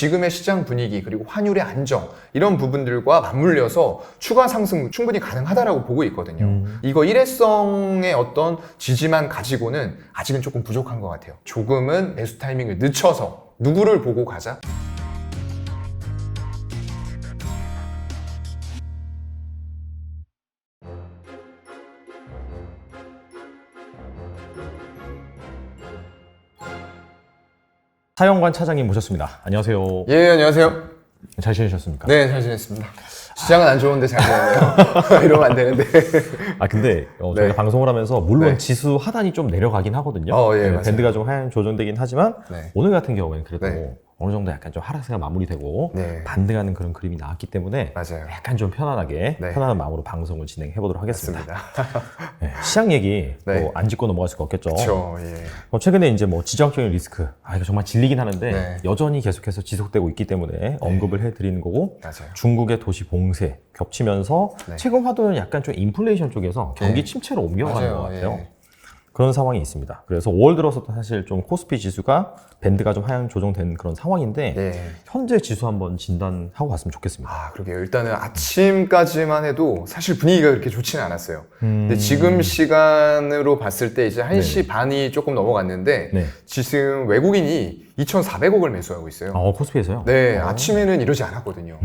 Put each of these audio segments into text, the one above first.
지금의 시장 분위기 그리고 환율의 안정 이런 부분들과 맞물려서 추가 상승 충분히 가능하다라고 보고 있거든요. 이거 일회성의 어떤 지지만 가지고는 아직은 조금 부족한 것 같아요. 조금은 매수 타이밍을 늦춰서 누구를 보고 가자? 사영관 차장님 모셨습니다. 안녕하세요. 예, 안녕하세요. 잘 지내셨습니까? 네, 잘 지냈습니다. 시장은 안 좋은데 잘 지내네요. 이러면 안 되는데. 근데 저희가 네. 방송을 하면서 물론 네. 지수 하단이 좀 내려가긴 하거든요. 예, 맞아요. 밴드가 좀 하향 조정되긴 하지만 네. 오늘 같은 경우에는 그래도 네. 어느 정도 약간 좀 하락세가 마무리되고 네. 반등하는 그런 그림이 나왔기 때문에 맞아요. 약간 좀 편안하게 네. 편안한 마음으로 방송을 진행해 보도록 하겠습니다. 맞습니다. 네, 시장 얘기 네. 또 안 짚고 넘어갈 수가 없겠죠. 그렇죠. 예. 최근에 이제 뭐 지정학적인 리스크, 이거 정말 질리긴 하는데 네. 여전히 계속해서 지속되고 있기 때문에 언급을 해드리는 거고 맞아요. 중국의 도시 봉쇄 겹치면서 네. 최근 화두는 약간 좀 인플레이션 쪽에서 경기 네. 침체로 옮겨가는 맞아요. 것 같아요. 예. 그런 상황이 있습니다. 그래서 5월 들어서도 사실 좀 코스피 지수가 밴드가 좀 하향 조정된 그런 상황인데 예. 현재 지수 한번 진단하고 갔으면 좋겠습니다. 그러게요. 일단은 아침까지만 해도 사실 분위기가 그렇게 좋지는 않았어요. 근데 지금 시간으로 봤을 때 이제 1시 반이 조금 넘어갔는데 네. 지금 외국인이 2,400억을 매수하고 있어요. 코스피에서요? 네, 아침에는 이러지 않았거든요.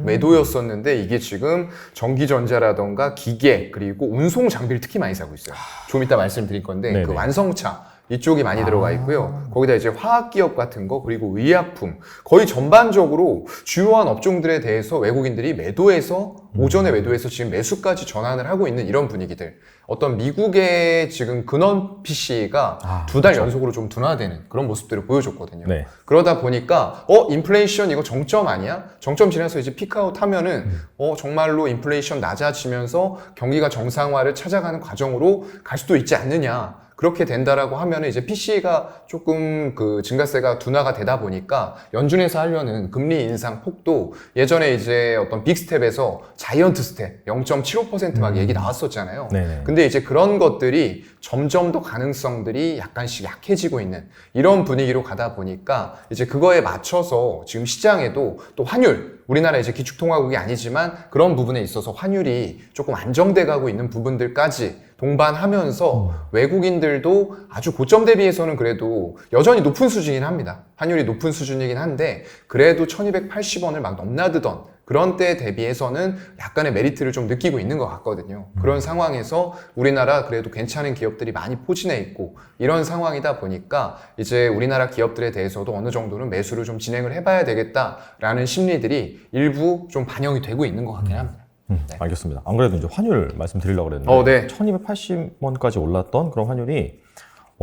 매도였었는데 이게 지금 전기전자라던가 기계 그리고 운송 장비를 특히 많이 사고 있어요. 좀 이따 말씀드릴 건데 네네. 그 완성차 이쪽이 많이 들어가 있고요. 거기다 이제 화학기업 같은 거 그리고 의약품 거의 전반적으로 주요한 업종들에 대해서 외국인들이 매도해서 오전에 매도해서 지금 매수까지 전환을 하고 있는 이런 분위기들. 어떤 미국의 지금 근원 PC가 2달 연속으로 좀 둔화되는 그런 모습들을 보여줬거든요. 네. 그러다 보니까 인플레이션 이거 정점 아니야? 정점 지나서 이제 피크아웃 하면은 정말로 인플레이션 낮아지면서 경기가 정상화를 찾아가는 과정으로 갈 수도 있지 않느냐. 그렇게 된다라고 하면은 이제 PC가 조금 그 증가세가 둔화가 되다 보니까 연준에서 하려는 금리 인상 폭도 예전에 이제 어떤 빅스텝에서 자이언트 스텝 0.75% 막 얘기 나왔었잖아요. 네네. 근데 이제 그런 것들이 점점 더 가능성들이 약간씩 약해지고 있는 이런 분위기로 가다 보니까 이제 그거에 맞춰서 지금 시장에도 또 환율 우리나라 이제 기축통화국이 아니지만 그런 부분에 있어서 환율이 조금 안정돼 가고 있는 부분들까지 동반하면서 외국인들도 아주 고점 대비해서는 그래도 여전히 높은 수준이긴 합니다. 환율이 높은 수준이긴 한데 그래도 1280원을 막 넘나드던 그런 때 대비해서는 약간의 메리트를 좀 느끼고 있는 것 같거든요. 그런 상황에서 우리나라 그래도 괜찮은 기업들이 많이 포진해 있고 이런 상황이다 보니까 이제 우리나라 기업들에 대해서도 어느 정도는 매수를 좀 진행을 해봐야 되겠다라는 심리들이 일부 좀 반영이 되고 있는 것 같긴 합니다. 네. 알겠습니다. 안 그래도 이제 환율 말씀드리려고 그랬는데 네. 1280원까지 올랐던 그런 환율이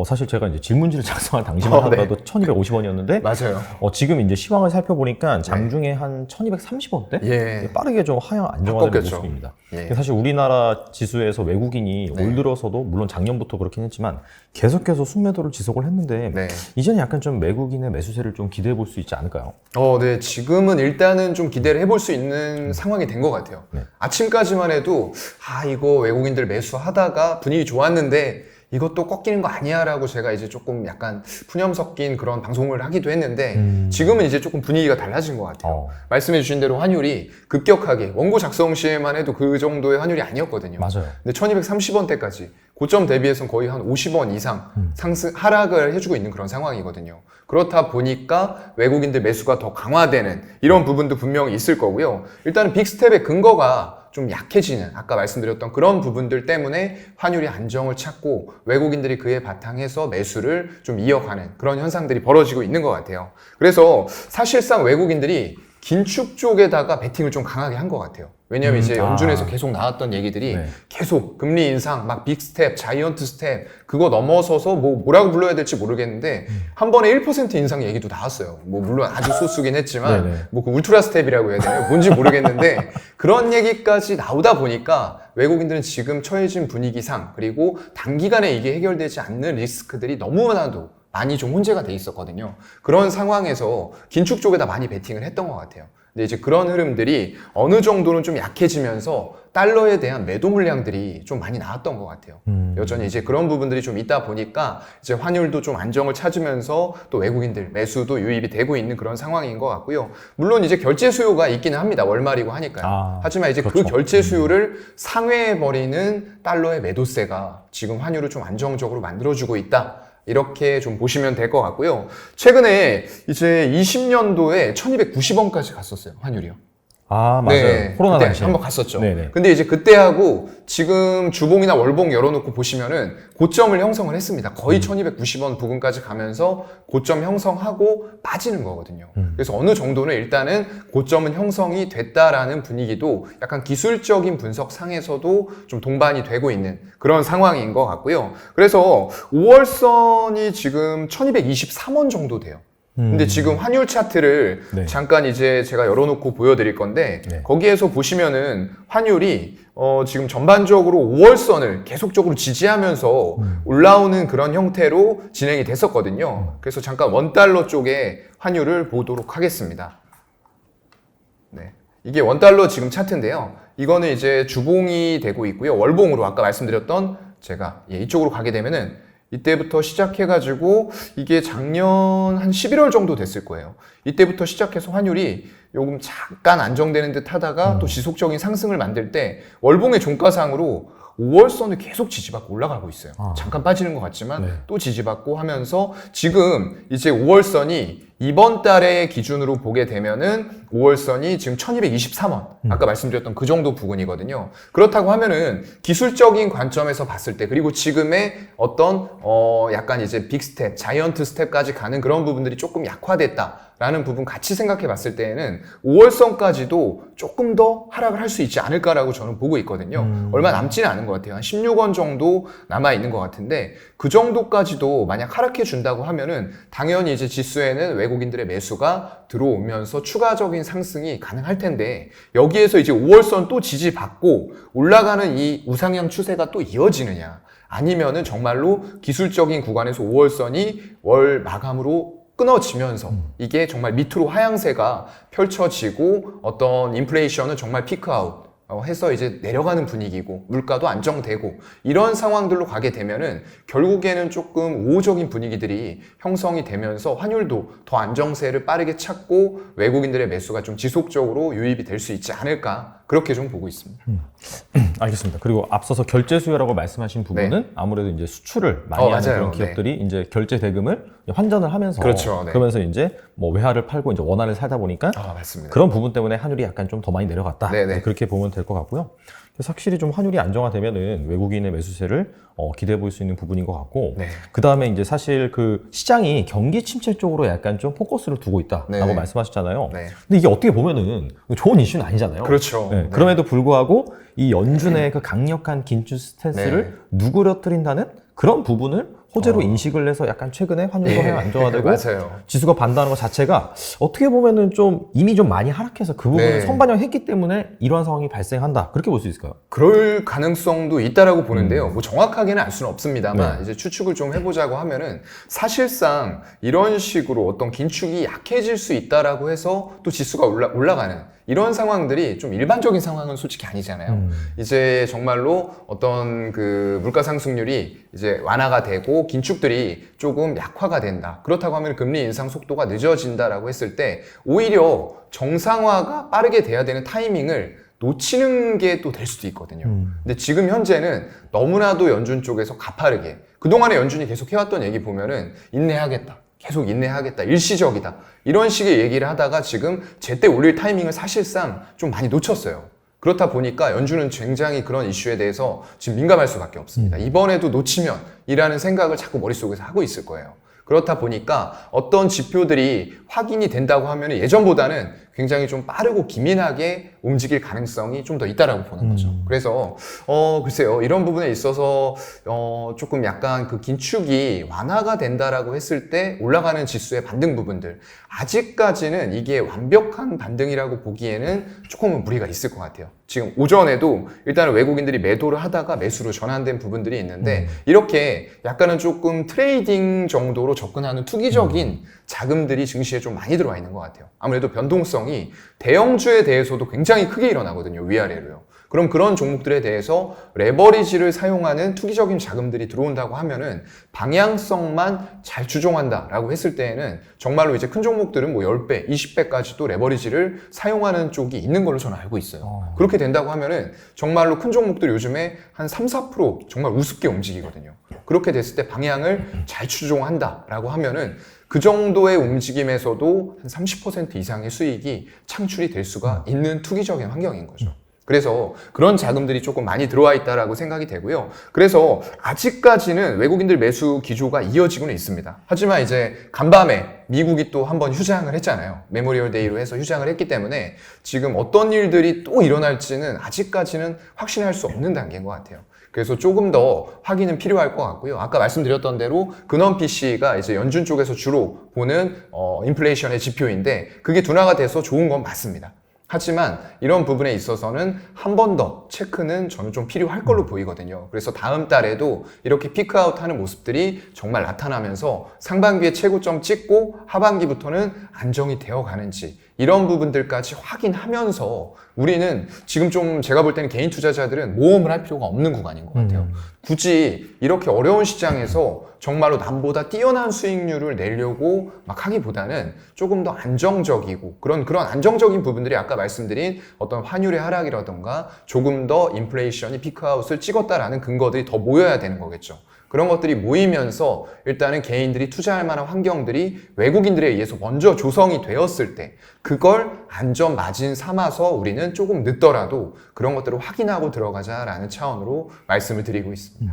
사실 제가 이제 질문지를 작성한 당시만 하더라도 1250원이었는데 맞아요. 지금 이제 시황을 살펴보니까 장중에 한 1230원대? 예. 빠르게 좀 하향 안정화되는 바꿨겠죠. 모습입니다. 예. 사실 우리나라 지수에서 외국인이 올 들어서도 물론 작년부터 그렇긴 했지만 계속해서 순매도를 지속을 했는데 네. 이제는 약간 좀 외국인의 매수세를 좀 기대해 볼 수 있지 않을까요? 네. 지금은 일단은 좀 기대를 해볼 수 있는 상황이 된 것 같아요. 네. 아침까지만 해도 이거 외국인들 매수하다가 분위기 좋았는데 이것도 꺾이는 거 아니야 라고 제가 이제 조금 약간 푸념 섞인 그런 방송을 하기도 했는데 지금은 이제 조금 분위기가 달라진 것 같아요. 말씀해 주신 대로 환율이 급격하게 원고 작성 시에만 해도 그 정도의 환율이 아니었거든요. 맞아요. 근데 1230원대까지 고점 대비해서는 거의 한 50원 이상 하락을 해주고 있는 그런 상황이거든요. 그렇다 보니까 외국인들 매수가 더 강화되는 이런 부분도 분명히 있을 거고요. 일단은 빅스텝의 근거가 좀 약해지는 아까 말씀드렸던 그런 부분들 때문에 환율이 안정을 찾고 외국인들이 그에 바탕해서 매수를 좀 이어가는 그런 현상들이 벌어지고 있는 것 같아요. 그래서 사실상 외국인들이 긴축 쪽에다가 베팅을 좀 강하게 한 것 같아요. 왜냐면 이제 연준에서 계속 나왔던 얘기들이 계속 금리 인상, 막 빅스텝, 자이언트 스텝 그거 넘어서서 뭐라고 불러야 될지 모르겠는데 한 번에 1% 인상 얘기도 나왔어요. 물론 아주 소수긴 했지만 그 울트라 스텝이라고 해야 되나요? 뭔지 모르겠는데 그런 얘기까지 나오다 보니까 외국인들은 지금 처해진 분위기상 그리고 단기간에 이게 해결되지 않는 리스크들이 너무나도 많이 좀 혼재가 돼 있었거든요. 그런 상황에서 긴축 쪽에다 많이 베팅을 했던 것 같아요. 근데 이제 그런 흐름들이 어느 정도는 좀 약해지면서 달러에 대한 매도 물량들이 좀 많이 나왔던 것 같아요. 여전히 이제 그런 부분들이 좀 있다 보니까 이제 환율도 좀 안정을 찾으면서 또 외국인들 매수도 유입이 되고 있는 그런 상황인 것 같고요. 물론 이제 결제 수요가 있기는 합니다. 월말이고 하니까요. 하지만 이제 그렇죠. 그 결제 수요를 상회해버리는 달러의 매도세가 지금 환율을 좀 안정적으로 만들어주고 있다. 이렇게 좀 보시면 될 것 같고요. 최근에 이제 20년도에 1290원까지 갔었어요. 환율이요. 아, 맞아요. 네, 코로나 그때 당시에. 한번 갔었죠. 네네. 근데 이제 그때하고 지금 주봉이나 월봉 열어놓고 보시면은 고점을 형성을 했습니다. 거의 1290원 부근까지 가면서 고점 형성하고 빠지는 거거든요. 그래서 어느 정도는 일단은 고점은 형성이 됐다라는 분위기도 약간 기술적인 분석 상에서도 좀 동반이 되고 있는 그런 상황인 것 같고요. 그래서 5월선이 지금 1223원 정도 돼요. 근데 지금 환율 차트를 네. 잠깐 이제 제가 열어놓고 보여드릴 건데 네. 거기에서 보시면은 환율이 지금 전반적으로 5월선을 계속적으로 지지하면서 올라오는 그런 형태로 진행이 됐었거든요. 그래서 잠깐 원달러 쪽에 환율을 보도록 하겠습니다. 네. 이게 원달러 지금 차트인데요. 이거는 이제 주봉이 되고 있고요. 월봉으로 아까 말씀드렸던 제가 이쪽으로 가게 되면은 이때부터 시작해가지고 이게 작년 한 11월 정도 됐을 거예요. 이때부터 시작해서 환율이 요금 잠깐 안정되는 듯 하다가 또 지속적인 상승을 만들 때 월봉의 종가상으로 5월선을 계속 지지받고 올라가고 있어요. 잠깐 빠지는 것 같지만 네. 또 지지받고 하면서 지금 이제 5월선이 이번 달의 기준으로 보게 되면은 5월선이 지금 1223원. 아까 말씀드렸던 그 정도 부근이거든요. 그렇다고 하면은 기술적인 관점에서 봤을 때 그리고 지금의 어떤 약간 이제 빅스텝, 자이언트 스텝까지 가는 그런 부분들이 조금 약화됐다라는 부분 같이 생각해 봤을 때에는 5월선까지도 조금 더 하락을 할 수 있지 않을까라고 저는 보고 있거든요. 얼마 남지는 않은 것 같아요. 한 16원 정도 남아 있는 것 같은데 그 정도까지도 만약 하락해 준다고 하면은 당연히 이제 지수에는 외국인들의 매수가 들어오면서 추가적인 상승이 가능할 텐데 여기에서 이제 5월선 또 지지받고 올라가는 이 우상향 추세가 또 이어지느냐 아니면은 정말로 기술적인 구간에서 5월선이 월 마감으로 끊어지면서 이게 정말 밑으로 하향세가 펼쳐지고 어떤 인플레이션은 정말 피크아웃 해서 이제 내려가는 분위기고 물가도 안정되고 이런 상황들로 가게 되면은 결국에는 조금 우호적인 분위기들이 형성이 되면서 환율도 더 안정세를 빠르게 찾고 외국인들의 매수가 좀 지속적으로 유입이 될 수 있지 않을까 그렇게 좀 보고 있습니다. 알겠습니다. 그리고 앞서서 결제 수요라고 말씀하신 부분은 아무래도 이제 수출을 많이 하는 맞아요. 그런 기업들이 이제 결제 대금을 환전을 하면서 그렇죠. 네. 그러면서 이제 뭐 외화를 팔고 이제 원화를 사다 보니까 맞습니다. 그런 부분 때문에 환율이 약간 좀 더 많이 내려갔다. 네네. 그렇게 보면 될 것 같고요. 그래서 확실히 좀 환율이 안정화되면은 외국인의 매수세를 기대해 볼 수 있는 부분인 것 같고, 네. 그 다음에 이제 사실 그 시장이 경기 침체 쪽으로 약간 좀 포커스를 두고 있다라고 네네. 말씀하셨잖아요. 네. 근데 이게 어떻게 보면은 좋은 이슈는 아니잖아요. 그렇죠. 네. 네. 그럼에도 불구하고 이 연준의 그 강력한 긴축 스탠스를 누그러뜨린다는 그런 부분을 호재로 인식을 해서 약간 최근에 환율도 하향 안정화되고 맞아요. 지수가 반등하는 것 자체가 어떻게 보면은 좀 이미 좀 많이 하락해서 그 부분을 네. 선반영했기 때문에 이러한 상황이 발생한다. 그렇게 볼 수 있을까요? 그럴 가능성도 있다라고 보는데요. 뭐 정확하게는 알 수는 없습니다만 네. 이제 추측을 좀 해보자고 하면은 사실상 이런 식으로 어떤 긴축이 약해질 수 있다라고 해서 또 지수가 올라가는 이런 상황들이 좀 일반적인 상황은 솔직히 아니잖아요. 이제 정말로 어떤 그 물가 상승률이 이제 완화가 되고 긴축들이 조금 약화가 된다. 그렇다고 하면 금리 인상 속도가 늦어진다라고 했을 때 오히려 정상화가 빠르게 돼야 되는 타이밍을 놓치는 게 또 될 수도 있거든요. 근데 지금 현재는 너무나도 연준 쪽에서 가파르게 그동안에 연준이 계속 해왔던 얘기 보면은 인내하겠다. 계속 인내하겠다. 일시적이다. 이런 식의 얘기를 하다가 지금 제때 올릴 타이밍을 사실상 좀 많이 놓쳤어요. 그렇다 보니까 연준은 굉장히 그런 이슈에 대해서 지금 민감할 수밖에 없습니다. 이번에도 놓치면 이라는 생각을 자꾸 머릿속에서 하고 있을 거예요. 그렇다 보니까 어떤 지표들이 확인이 된다고 하면 예전보다는 굉장히 좀 빠르고 기민하게 움직일 가능성이 좀 더 있다라고 보는 거죠. 그래서 글쎄요, 이런 부분에 있어서 조금 약간 그 긴축이 완화가 된다라고 했을 때 올라가는 지수의 반등 부분들 아직까지는 이게 완벽한 반등이라고 보기에는 조금은 무리가 있을 것 같아요. 지금 오전에도 일단은 외국인들이 매도를 하다가 매수로 전환된 부분들이 있는데 이렇게 약간은 조금 트레이딩 정도로 접근하는 투기적인 자금들이 증시에 좀 많이 들어와 있는 것 같아요. 아무래도 변동성이 대형주에 대해서도 굉장히 크게 일어나거든요. 위아래로요. 그럼 그런 종목들에 대해서 레버리지를 사용하는 투기적인 자금들이 들어온다고 하면은 방향성만 잘 추종한다라고 했을 때에는 정말로 이제 큰 종목들은 뭐 10배, 20배까지도 레버리지를 사용하는 쪽이 있는 걸로 저는 알고 있어요. 그렇게 된다고 하면은 정말로 큰 종목들 요즘에 한 3, 4% 정말 우습게 움직이거든요. 그렇게 됐을 때 방향을 잘 추종한다라고 하면은 그 정도의 움직임에서도 한 30% 이상의 수익이 창출이 될 수가 있는 투기적인 환경인 거죠. 그래서 그런 자금들이 조금 많이 들어와 있다라고 생각이 되고요. 그래서 아직까지는 외국인들 매수 기조가 이어지고는 있습니다. 하지만 이제 간밤에 미국이 또 한번 휴장을 했잖아요. 메모리얼 데이로 해서 휴장을 했기 때문에 지금 어떤 일들이 또 일어날지는 아직까지는 확신할 수 없는 단계인 것 같아요. 그래서 조금 더 확인은 필요할 것 같고요. 아까 말씀드렸던 대로 근원 PC가 이제 연준 쪽에서 주로 보는 인플레이션의 지표인데 그게 둔화가 돼서 좋은 건 맞습니다. 하지만 이런 부분에 있어서는 한 번 더 체크는 저는 좀 필요할 걸로 보이거든요. 그래서 다음 달에도 이렇게 피크아웃 하는 모습들이 정말 나타나면서 상반기에 최고점 찍고 하반기부터는 안정이 되어 가는지 이런 부분들까지 확인하면서 우리는 지금 좀 제가 볼 때는 개인 투자자들은 모험을 할 필요가 없는 구간인 것 같아요. 굳이 이렇게 어려운 시장에서 정말로 남보다 뛰어난 수익률을 내려고 막 하기보다는 조금 더 안정적이고 그런 안정적인 부분들이 아까 말씀드린 어떤 환율의 하락이라던가 조금 더 인플레이션이 피크아웃을 찍었다라는 근거들이 더 모여야 되는 거겠죠. 그런 것들이 모이면서 일단은 개인들이 투자할 만한 환경들이 외국인들에 의해서 먼저 조성이 되었을 때 그걸 안전 마진 삼아서 우리는 조금 늦더라도 그런 것들을 확인하고 들어가자라는 차원으로 말씀을 드리고 있습니다.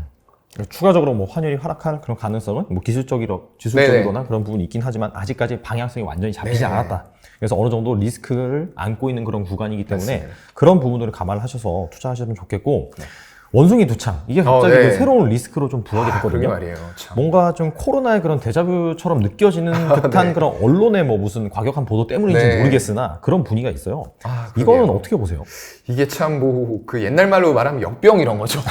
추가적으로 뭐 환율이 하락할 그런 가능성은 뭐 기술적이거나 그런 부분이 있긴 하지만 아직까지 방향성이 완전히 잡히지 않았다. 그래서 어느 정도 리스크를 안고 있는 그런 구간이기 때문에 맞습니다. 그런 부분들을 감안을 하셔서 투자하시면 좋겠고 원숭이 두창 이게 갑자기 그 새로운 리스크로 좀 부각이 됐거든요. 그러게 말이에요. 참. 뭔가 좀 코로나의 그런 데자뷰처럼 느껴지는 듯한 그런 언론의 뭐 무슨 과격한 보도 때문인지 모르겠으나 그런 분위기가 있어요. 이거는 어떻게 보세요? 이게 참 뭐 그 옛날 말로 말하면 역병 이런 거죠.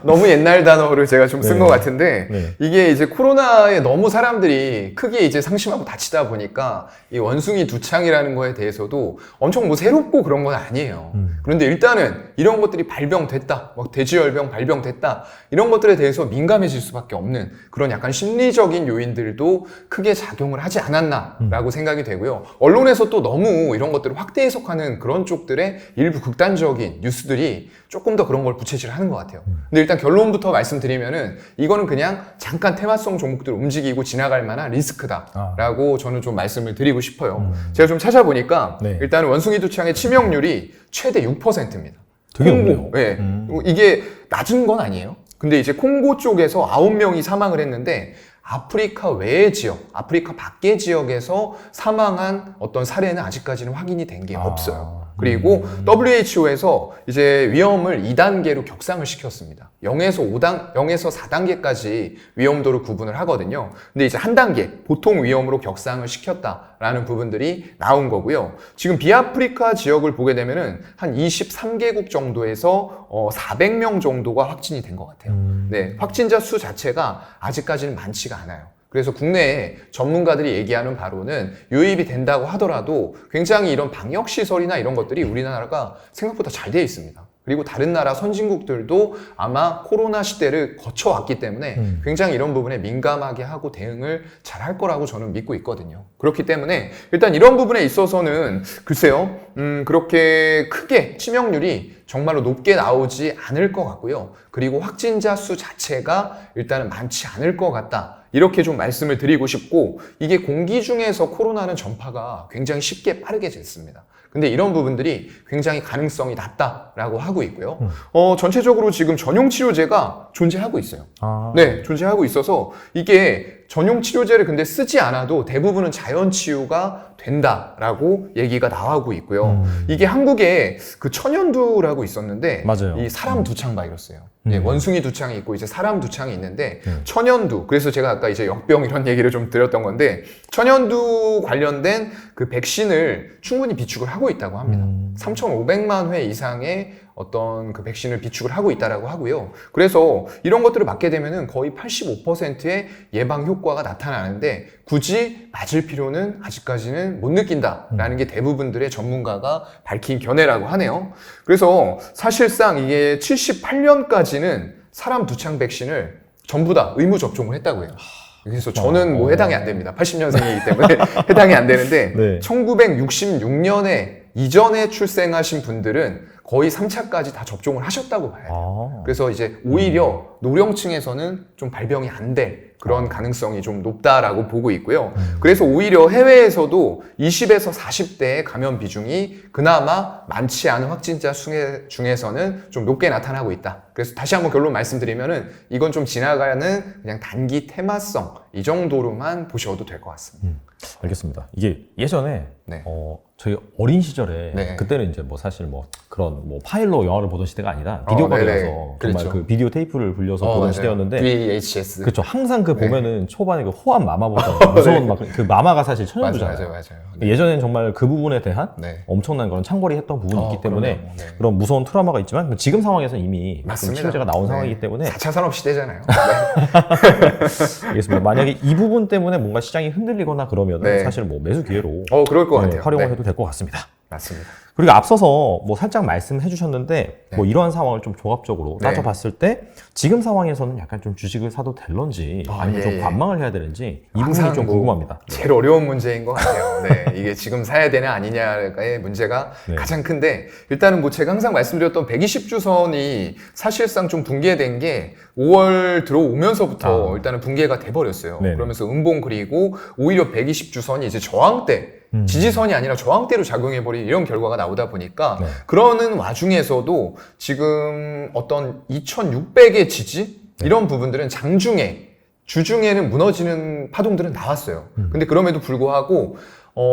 너무 옛날 단어를 제가 좀 쓴 것 같은데 이게 이제 코로나에 너무 사람들이 크게 이제 상심하고 다치다 보니까 이 원숭이 두창이라는 거에 대해서도 엄청 뭐 새롭고 그런 건 아니에요. 그런데 일단은 이런 것들이 발병됐다, 막 돼지열병 발병됐다 이런 것들에 대해서 민감해질 수밖에 없는 그런 약간 심리적인 요인들도 크게 작용을 하지 않았나라고 생각이 되고요. 언론에서 또 너무 이런 것들을 확대 해석하는 그런 쪽들의 일부 극단적인 뉴스들이 조금 더 그런 걸 부채질을 하는 것 같아요. 근데 일단 결론부터 말씀드리면은 이거는 그냥 잠깐 테마성 종목들 움직이고 지나갈 만한 리스크다라고 저는 좀 말씀을 드리고 싶어요. 제가 좀 찾아보니까 일단 원숭이 두창의 치명률이 최대 6%입니다. 되게 높네요. 네. 이게 낮은 건 아니에요. 근데 이제 콩고 쪽에서 9명이 사망을 했는데 아프리카 외의 지역, 아프리카 밖의 지역에서 사망한 어떤 사례는 아직까지는 확인이 된 게 없어요. 그리고 WHO에서 이제 위험을 2단계로 격상을 시켰습니다. 0에서 4단계까지 위험도를 구분을 하거든요. 근데 이제 한 단계, 보통 위험으로 격상을 시켰다라는 부분들이 나온 거고요. 지금 비아프리카 지역을 보게 되면은 한 23개국 정도에서 400명 정도가 확진이 된 것 같아요. 네, 확진자 수 자체가 아직까지는 많지가 않아요. 그래서 국내에 전문가들이 얘기하는 바로는 유입이 된다고 하더라도 굉장히 이런 방역시설이나 이런 것들이 우리나라가 생각보다 잘 되어 있습니다. 그리고 다른 나라 선진국들도 아마 코로나 시대를 거쳐왔기 때문에 굉장히 이런 부분에 민감하게 하고 대응을 잘 할 거라고 저는 믿고 있거든요. 그렇기 때문에 일단 이런 부분에 있어서는 글쎄요, 그렇게 크게 치명률이 정말로 높게 나오지 않을 것 같고요. 그리고 확진자 수 자체가 일단은 많지 않을 것 같다. 이렇게 좀 말씀을 드리고 싶고 이게 공기 중에서 코로나는 전파가 굉장히 쉽게 빠르게 됐습니다. 근데 이런 부분들이 굉장히 가능성이 낮다라고 하고 있고요. 전체적으로 지금 전용 치료제가 존재하고 있어요. 네, 존재하고 있어서 이게 전용 치료제를 근데 쓰지 않아도 대부분은 자연 치유가 된다라고 얘기가 나오고 있고요. 이게 한국에 그 천연두라고 있었는데 맞아요. 이 사람 두창 바이러스예요. 네, 원숭이 두창이 있고 이제 사람 두창이 있는데 천연두, 그래서 제가 아까 이제 역병 이런 얘기를 좀 드렸던 건데 천연두 관련된 그 백신을 충분히 비축을 하고 있다고 합니다. 3,500만 회 이상의 어떤 그 백신을 비축을 하고 있다라고 하고요. 그래서 이런 것들을 맞게 되면은 거의 85%의 예방 효과가 나타나는데 굳이 맞을 필요는 아직까지는 못 느낀다라는 게 대부분들의 전문가가 밝힌 견해라고 하네요. 그래서 사실상 이게 78년까지는 사람 두창 백신을 전부 다 의무 접종을 했다고 해요. 그래서 저는 뭐 해당이 안 됩니다. 80년생이기 때문에 해당이 안 되는데 네. 1966년에 이전에 출생하신 분들은 거의 3차까지 다 접종을 하셨다고 봐요. 그래서 이제 오히려 노령층에서는 좀 발병이 안 될 그런 가능성이 좀 높다라고 보고 있고요. 그래서 오히려 해외에서도 20에서 40대의 감염 비중이 그나마 많지 않은 확진자 중에서는 좀 높게 나타나고 있다. 그래서 다시 한번 결론 말씀드리면은 이건 좀 지나가는 그냥 단기 테마성 이 정도로만 보셔도 될 것 같습니다. 알겠습니다. 이게 예전에 네. 저희 어린 시절에 네. 그때는 이제 뭐 사실 뭐 그런 뭐 파일로 영화를 보던 시대가 아니라 비디오가 네네. 되어서 정말 그렇죠. 그 비디오 테이프를 불려서 보던 맞아요. 시대였는데 VHS. 그렇죠. 항상 그 네. 보면은 초반에 그 호환 마마보다 무서운 막 그 마마가 사실 천연두잖아요. 맞아요. 네. 예전에는 정말 그 부분에 대한 네. 엄청난 그런 창궐이했던 부분이 있기 때문에 그럼요. 네. 그런 무서운 트라우마가 있지만 지금 상황에서는 이미 좀 맞습니다. 치료제가 나온 네. 상황이기 때문에 4차 산업시대잖아요. 알겠습니다. 만약에 이 부분 때문에 뭔가 시장이 흔들리거나 그러면 네. 사실 뭐 매수 기회로 그럴 것 같아요. 활용을 네. 해도 될 것 같습니다. 맞습니다. 그리고 앞서서 뭐 살짝 말씀해 주셨는데 네. 뭐 이러한 상황을 좀 종합적으로 네. 따져봤을 때 지금 상황에서는 약간 좀 주식을 사도 될런지 아니면 예, 좀 예. 관망을 해야 되는지 이 항상 부분이 좀 뭐 궁금합니다. 제일 어려운 문제인 것 같아요. 네, 이게 지금 사야 되냐 아니냐의 문제가 네. 가장 큰데 일단은 뭐 제가 항상 말씀드렸던 120주선이 사실상 좀 붕괴된 게 5월 들어오면서부터 일단은 붕괴가 돼버렸어요. 네네. 그러면서 음봉 그리고 오히려 120주선이 이제 저항대 지지선이 아니라 저항대로 작용해버린 이런 결과가 나오다 보니까 네. 그러는 와중에서도 지금 어떤 2600의 지지? 이런 부분들은 장중에 주중에는 무너지는 파동들은 나왔어요. 근데 그럼에도 불구하고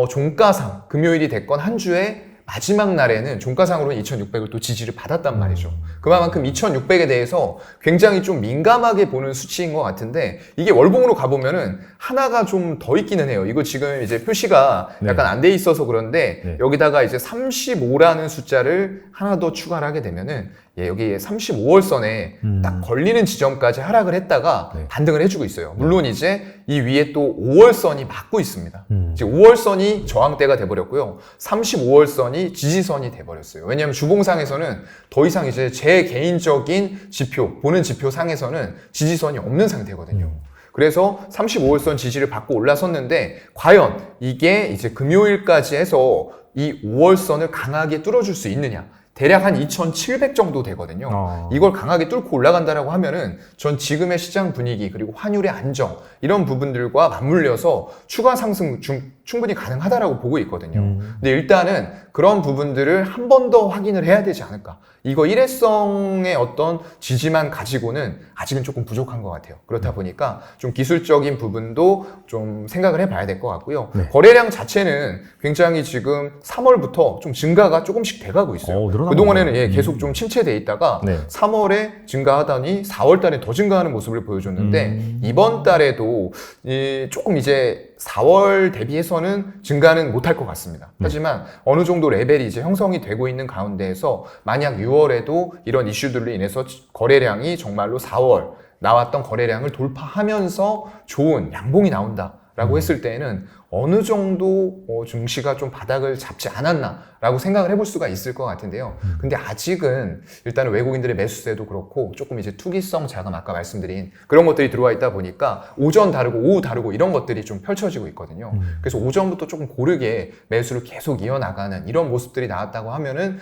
종가상 금요일이 됐건 한 주에 마지막 날에는 종가상으로는 2600을 또 지지를 받았단 말이죠. 그만큼 2600에 대해서 굉장히 좀 민감하게 보는 수치인 것 같은데 이게 월봉으로 가보면은 하나가 좀 더 있기는 해요. 이거 지금 이제 표시가 네. 약간 안 돼 있어서 그런데 네. 여기다가 이제 35라는 숫자를 하나 더 추가를 하게 되면은 여기 35월선에 딱 걸리는 지점까지 하락을 했다가 네. 반등을 해주고 있어요. 물론 이제 이 위에 또 5월선이 막고 있습니다. 이제 5월선이 저항대가 돼버렸고요. 35월선이 지지선이 돼버렸어요. 왜냐하면 주봉상에서는 더 이상 이제 제 개인적인 지표, 보는 지표 상에서는 지지선이 없는 상태거든요. 그래서 35월선 지지를 받고 올라섰는데 과연 이게 이제 금요일까지 해서 이 5월선을 강하게 뚫어줄 수 있느냐? 대략 한 2,700 정도 되거든요. 이걸 강하게 뚫고 올라간다라고 하면은 전 지금의 시장 분위기 그리고 환율의 안정 이런 부분들과 맞물려서 추가 상승 충분히 가능하다라고 보고 있거든요. 근데 일단은 그런 부분들을 한 번 더 확인을 해야 되지 않을까. 이거 일회성의 어떤 지지만 가지고는 아직은 조금 부족한 것 같아요. 그렇다 보니까 좀 기술적인 부분도 좀 생각을 해봐야 될 것 같고요. 네. 거래량 자체는 굉장히 지금 3월부터 좀 증가가 조금씩 돼가고 있어요. 늘어나고 그동안에는 있네요. 계속 좀 침체돼 있다가 네. 3월에 증가하더니 4월 달에 더 증가하는 모습을 보여줬는데 이번 달에도 조금 이제 4월 대비해서는 증가는 못할 것 같습니다. 하지만 어느 정도 레벨이 이제 형성이 되고 있는 가운데에서 만약 6월에도 이런 이슈들로 인해서 거래량이 정말로 4월 나왔던 거래량을 돌파하면서 좋은 양봉이 나온다라고 했을 때에는 어느 정도 증시가 좀 바닥을 잡지 않았나라고 생각을 해볼 수가 있을 것 같은데요. 근데 아직은 일단은 외국인들의 매수세도 그렇고 조금 이제 투기성 자금 아까 말씀드린 그런 것들이 들어와 있다 보니까 오전 다르고 오후 다르고 이런 것들이 좀 펼쳐지고 있거든요. 그래서 오전부터 조금 고르게 매수를 계속 이어나가는 이런 모습들이 나왔다고 하면은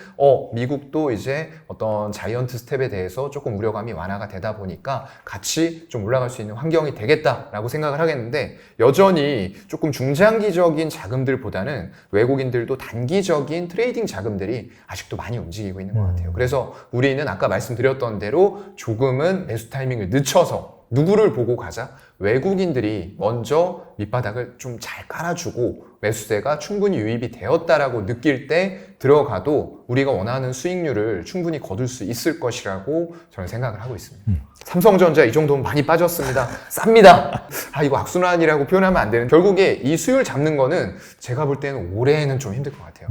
미국도 이제 어떤 자이언트 스텝에 대해서 조금 우려감이 완화가 되다 보니까 같이 좀 올라갈 수 있는 환경이 되겠다라고 생각을 하겠는데 여전히 조금 중장기적인 자금들보다는 외국인들도 단기적인 트레이딩 자금들이 아직도 많이 움직이고 있는 것 같아요. 그래서 우리는 아까 말씀드렸던 대로 조금은 매수 타이밍을 늦춰서 누구를 보고 가자? 외국인들이 먼저 밑바닥을 좀 잘 깔아주고 매수세가 충분히 유입이 되었다라고 느낄 때 들어가도 우리가 원하는 수익률을 충분히 거둘 수 있을 것이라고 저는 생각을 하고 있습니다. 삼성전자 이 정도면 많이 빠졌습니다. 쌉니다. 이거 악순환이라고 표현하면 안 되는. 결국에 이 수율 잡는 거는 제가 볼 때는 올해는 좀 힘들 것 같아요.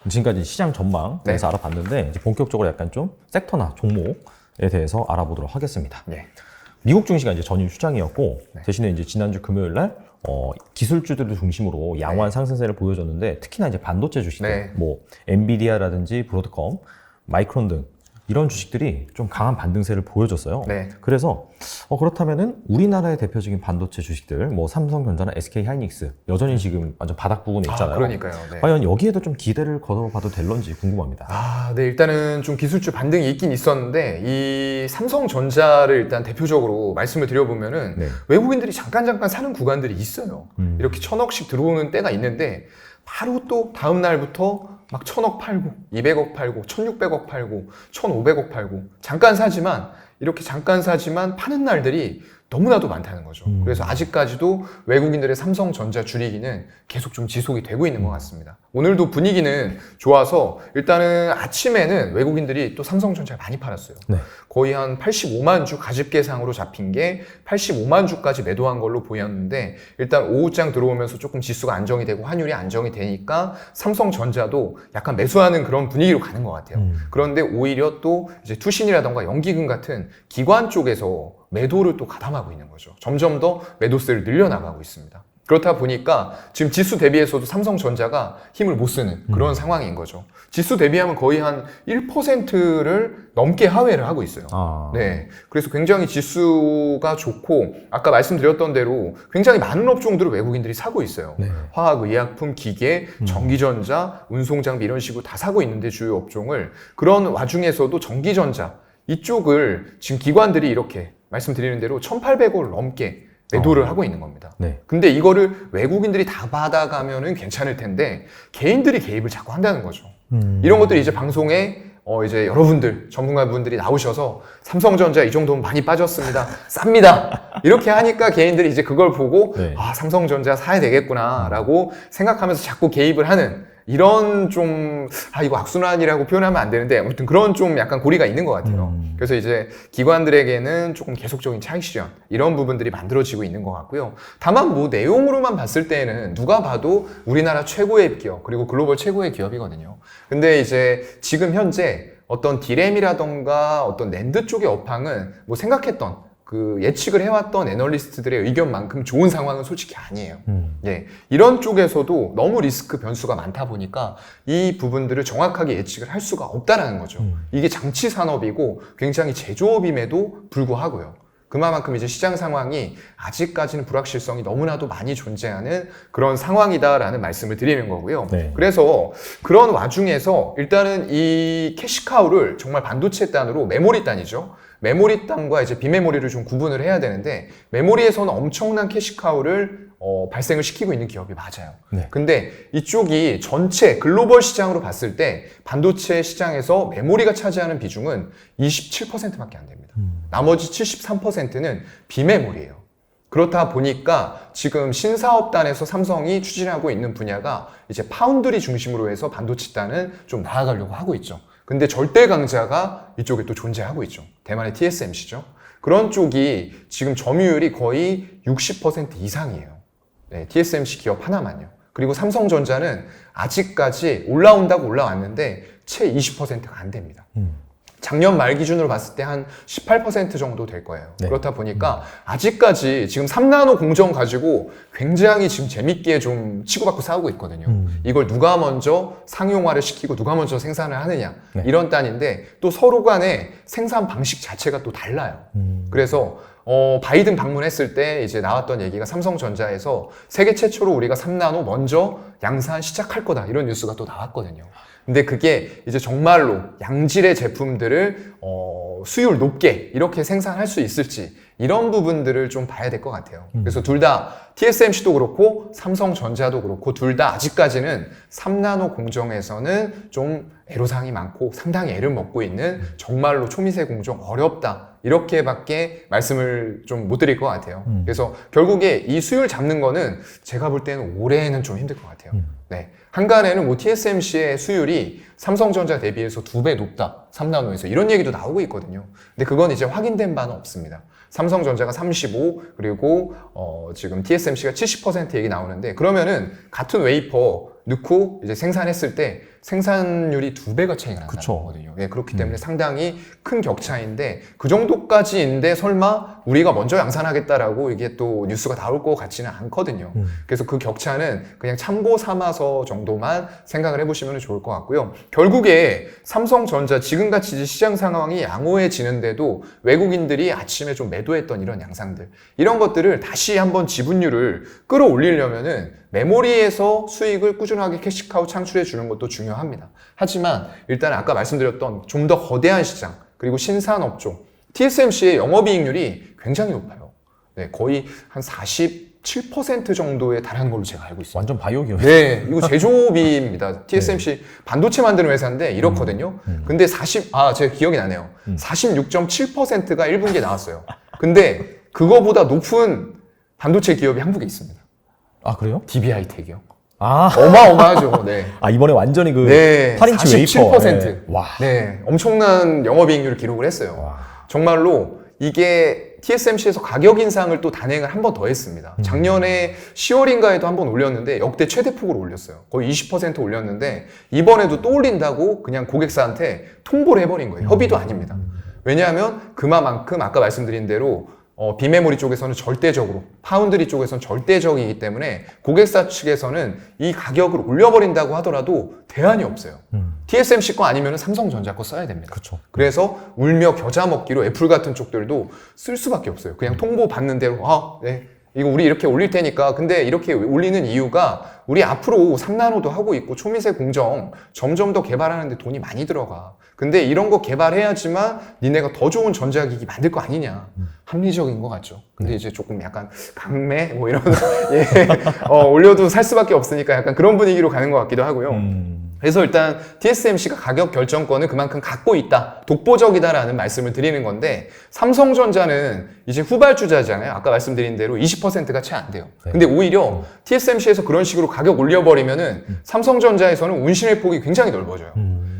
지금까지 시장 전망에서 알아봤는데 이제 본격적으로 약간 좀 섹터나 종목에 대해서 알아보도록 하겠습니다. 네. 미국 증시가 이제 전일 휴장이었고 대신에 이제 지난주 금요일 날 기술주들을 중심으로 양호한 상승세를 보여줬는데 특히나 이제 반도체 주식들, 뭐 엔비디아라든지 브로드컴, 마이크론 등 이런 주식들이 좀 강한 반등세를 보여줬어요. 그래서 그렇다면은 우리나라의 대표적인 반도체 주식들, 뭐 삼성전자나 SK하이닉스 여전히 지금 완전 바닥 부근에 있잖아요. 그러니까요. 과연 여기에도 좀 기대를 걸어봐도 될런지 궁금합니다. 네, 일단은 좀 기술주 반등이 있긴 있었는데 이 삼성전자를 일단 대표적으로 말씀을 드려보면은 외국인들이 잠깐 사는 구간들이 있어요. 이렇게 1000억씩 들어오는 때가 있는데 바로 또 다음 날부터 막 1000억 팔고 200억 팔고 1600억 팔고 1500억 팔고 잠깐 사지만 파는 날들이 너무나도 많다는 거죠. 그래서 아직까지도 외국인들의 삼성전자 줄이기는 계속 좀 지속이 되고 있는 것 같습니다. 오늘도 분위기는 좋아서 일단은 아침에는 외국인들이 또 삼성전자를 많이 팔았어요. 거의 한 85만 주 가집계상으로 잡힌 게 85만 주까지 매도한 걸로 보였는데 일단 오후장 들어오면서 조금 지수가 안정이 되고 환율이 안정이 되니까 삼성전자도 약간 매수하는 그런 분위기로 가는 것 같아요. 그런데 오히려 또 이제 투신이라던가 연기금 같은 기관 쪽에서 매도를 또 가담하고 있는 거죠. 점점 더 매도세를 늘려나가고 있습니다. 그렇다 보니까 지금 지수 대비해서도 삼성전자가 힘을 못 쓰는 그런 상황인 거죠. 지수 대비하면 거의 한 1%를 넘게 하회를 하고 있어요. 그래서 굉장히 지수가 좋고 아까 말씀드렸던 대로 굉장히 많은 업종들을 외국인들이 사고 있어요. 화학, 의약품, 기계, 전기전자, 운송장비 이런 식으로 다 사고 있는데 주요 업종을 그런 와중에서도 전기전자 이쪽을 지금 기관들이 이렇게 말씀드리는 대로 1800억을 넘게 매도를 하고 있는 겁니다. 근데 이거를 외국인들이 다 받아가면은 괜찮을 텐데 개인들이 개입을 자꾸 한다는 거죠. 이런 것들이 이제 방송에 이제 여러분들 전문가분들이 나오셔서 삼성전자 이 정도면 많이 빠졌습니다. 쌉니다. 이렇게 하니까 개인들이 이제 그걸 보고 삼성전자 사야 되겠구나라고 생각하면서 자꾸 개입을 하는 이런 좀 이거 악순환이라고 표현하면 안 되는데 아무튼 그런 좀 약간 고리가 있는 것 같아요. 그래서 이제 기관들에게는 조금 계속적인 차익 실현 이런 부분들이 만들어지고 있는 것 같고요. 다만 뭐 내용으로만 봤을 때는 누가 봐도 우리나라 최고의 기업 그리고 글로벌 최고의 기업이거든요. 근데 이제 지금 현재 어떤 디램이라던가 어떤 낸드 쪽의 업황은 뭐 생각했던 그 예측을 해왔던 애널리스트들의 의견만큼 좋은 상황은 솔직히 아니에요. 이런 쪽에서도 너무 리스크 변수가 많다 보니까 이 부분들을 정확하게 예측을 할 수가 없다라는 거죠. 이게 장치 산업이고 굉장히 제조업임에도 불구하고요. 그만큼 이제 시장 상황이 아직까지는 불확실성이 너무나도 많이 존재하는 그런 상황이다라는 말씀을 드리는 거고요. 그래서 그런 와중에서 일단은 이 캐시카우를 정말 반도체 단으로 메모리 단이죠. 메모리 단과 이제 비메모리를 좀 구분을 해야 되는데 메모리에서는 엄청난 캐시카우를 발생을 시키고 있는 기업이 맞아요. 근데 이쪽이 전체 글로벌 시장으로 봤을 때 반도체 시장에서 메모리가 차지하는 비중은 27%밖에 안 됩니다. 나머지 73%는 비메모리예요. 그렇다 보니까 지금 신사업단에서 삼성이 추진하고 있는 분야가 이제 파운드리 중심으로 해서 반도체 단은 좀 나아가려고 하고 있죠. 근데 절대 강자가 이쪽에 또 존재하고 있죠. 대만의 TSMC죠. 그런 쪽이 지금 점유율이 거의 60% 이상이에요. TSMC 기업 하나만요. 그리고 삼성전자는 아직까지 올라온다고 올라왔는데 채 20%가 안 됩니다. 작년 말 기준으로 봤을 때 한 18% 정도 될 거예요. 그렇다 보니까 아직까지 지금 3나노 공정 가지고 굉장히 지금 재밌게 좀 치고받고 싸우고 있거든요. 이걸 누가 먼저 상용화를 시키고 누가 먼저 생산을 하느냐 이런 단인데 또 서로 간의 생산 방식 자체가 또 달라요. 그래서 바이든 방문했을 때 이제 나왔던 얘기가 삼성전자에서 세계 최초로 우리가 3나노 먼저 양산 시작할 거다 이런 뉴스가 또 나왔거든요. 근데 그게 이제 정말로 양질의 제품들을 수율 높게 이렇게 생산할 수 있을지 이런 부분들을 좀 봐야 될 것 같아요. 그래서 둘 다 TSMC도 그렇고 삼성전자도 그렇고 둘 다 아직까지는 3나노 공정에서는 좀 애로사항이 많고 상당히 애를 먹고 있는 정말로 초미세 공정 어렵다 이렇게밖에 말씀을 좀 못 드릴 것 같아요. 그래서 결국에 이 수율 잡는 거는 제가 볼 때는 올해는 좀 힘들 것 같아요. 한간에는 뭐 TSMC의 수율이 삼성전자 대비해서 2배 높다 3나노에서 이런 얘기도 나오고 있거든요. 근데 그건 이제 확인된 바는 없습니다. 삼성전자가 35 그리고 지금 TSMC가 70% 얘기 나오는데 그러면은 같은 웨이퍼 넣고 이제 생산했을 때 생산률이 2배가 차이가 난다는 그쵸. 거거든요. 예, 그렇기 때문에 상당히 큰 격차인데 그 정도까지인데 설마 우리가 먼저 양산하겠다라고 이게 또 뉴스가 나올 것 같지는 않거든요. 그래서 그 격차는 그냥 참고 삼아서 정도만 생각을 해보시면 좋을 것 같고요. 결국에 삼성전자 지금같이 이제 시장 상황이 양호해지는데도 외국인들이 아침에 좀 매도했던 이런 양상들, 이런 것들을 다시 한번 지분율을 끌어올리려면은 메모리에서 수익을 꾸준하게 캐시카우 창출해 주는 것도 중요합니다. 하지만 일단 아까 말씀드렸던 좀 더 거대한 시장, 그리고 신산업종, TSMC의 영업이익률이 굉장히 높아요. 네, 거의 한 47% 정도에 달하는 걸로 제가 알고 있습니다. 완전 바이오 기업. 네, 이거 제조업입니다. TSMC 반도체 만드는 회사인데 이렇거든요. 근데 제 기억이 나네요. 46.7%가 1분기에 나왔어요. 근데 그거보다 높은 반도체 기업이 한국에 있습니다. 아, 그래요? DB하이텍이요. 아, 어마어마하죠. 네. 이번에 완전히 그 네, 8인치 웨이퍼. 47%. 네. 와. 네, 엄청난 영업이익률을 기록을 했어요. 와. 정말로 이게 TSMC에서 가격 인상을 또 단행을 한 번 더 했습니다. 작년에 10월인가에도 한 번 올렸는데 역대 최대폭으로 올렸어요. 거의 20% 올렸는데 이번에도 또 올린다고 그냥 고객사한테 통보를 해버린 거예요. 협의도 아닙니다. 왜냐하면 그만큼 아까 말씀드린 대로 비메모리 쪽에서는 절대적으로, 파운드리 쪽에서는 절대적이기 때문에 고객사 측에서는 이 가격을 올려버린다고 하더라도 대안이 없어요. TSMC 거 아니면 삼성전자 거 써야 됩니다. 그쵸. 그래서 울며 겨자 먹기로 애플 같은 쪽들도 쓸 수밖에 없어요. 그냥 통보 받는 대로 네, 이거 우리 이렇게 올릴 테니까. 근데 이렇게 올리는 이유가 우리 앞으로 3나노도 하고 있고 초미세 공정 점점 더 개발하는데 돈이 많이 들어가. 근데 이런 거 개발해야지만 니네가 더 좋은 전자기기 만들 거 아니냐. 합리적인 것 같죠. 근데 이제 조금 약간 강매 뭐 이런 올려도 살 수밖에 없으니까 약간 그런 분위기로 가는 것 같기도 하고요. 그래서 일단 TSMC가 가격 결정권을 그만큼 갖고 있다, 독보적이다라는 말씀을 드리는 건데, 삼성전자는 이제 후발주자잖아요. 아까 말씀드린 대로 20%가 채 안 돼요. 근데 오히려 TSMC에서 그런 식으로 가격 올려버리면은 삼성전자에서는 운신의 폭이 굉장히 넓어져요.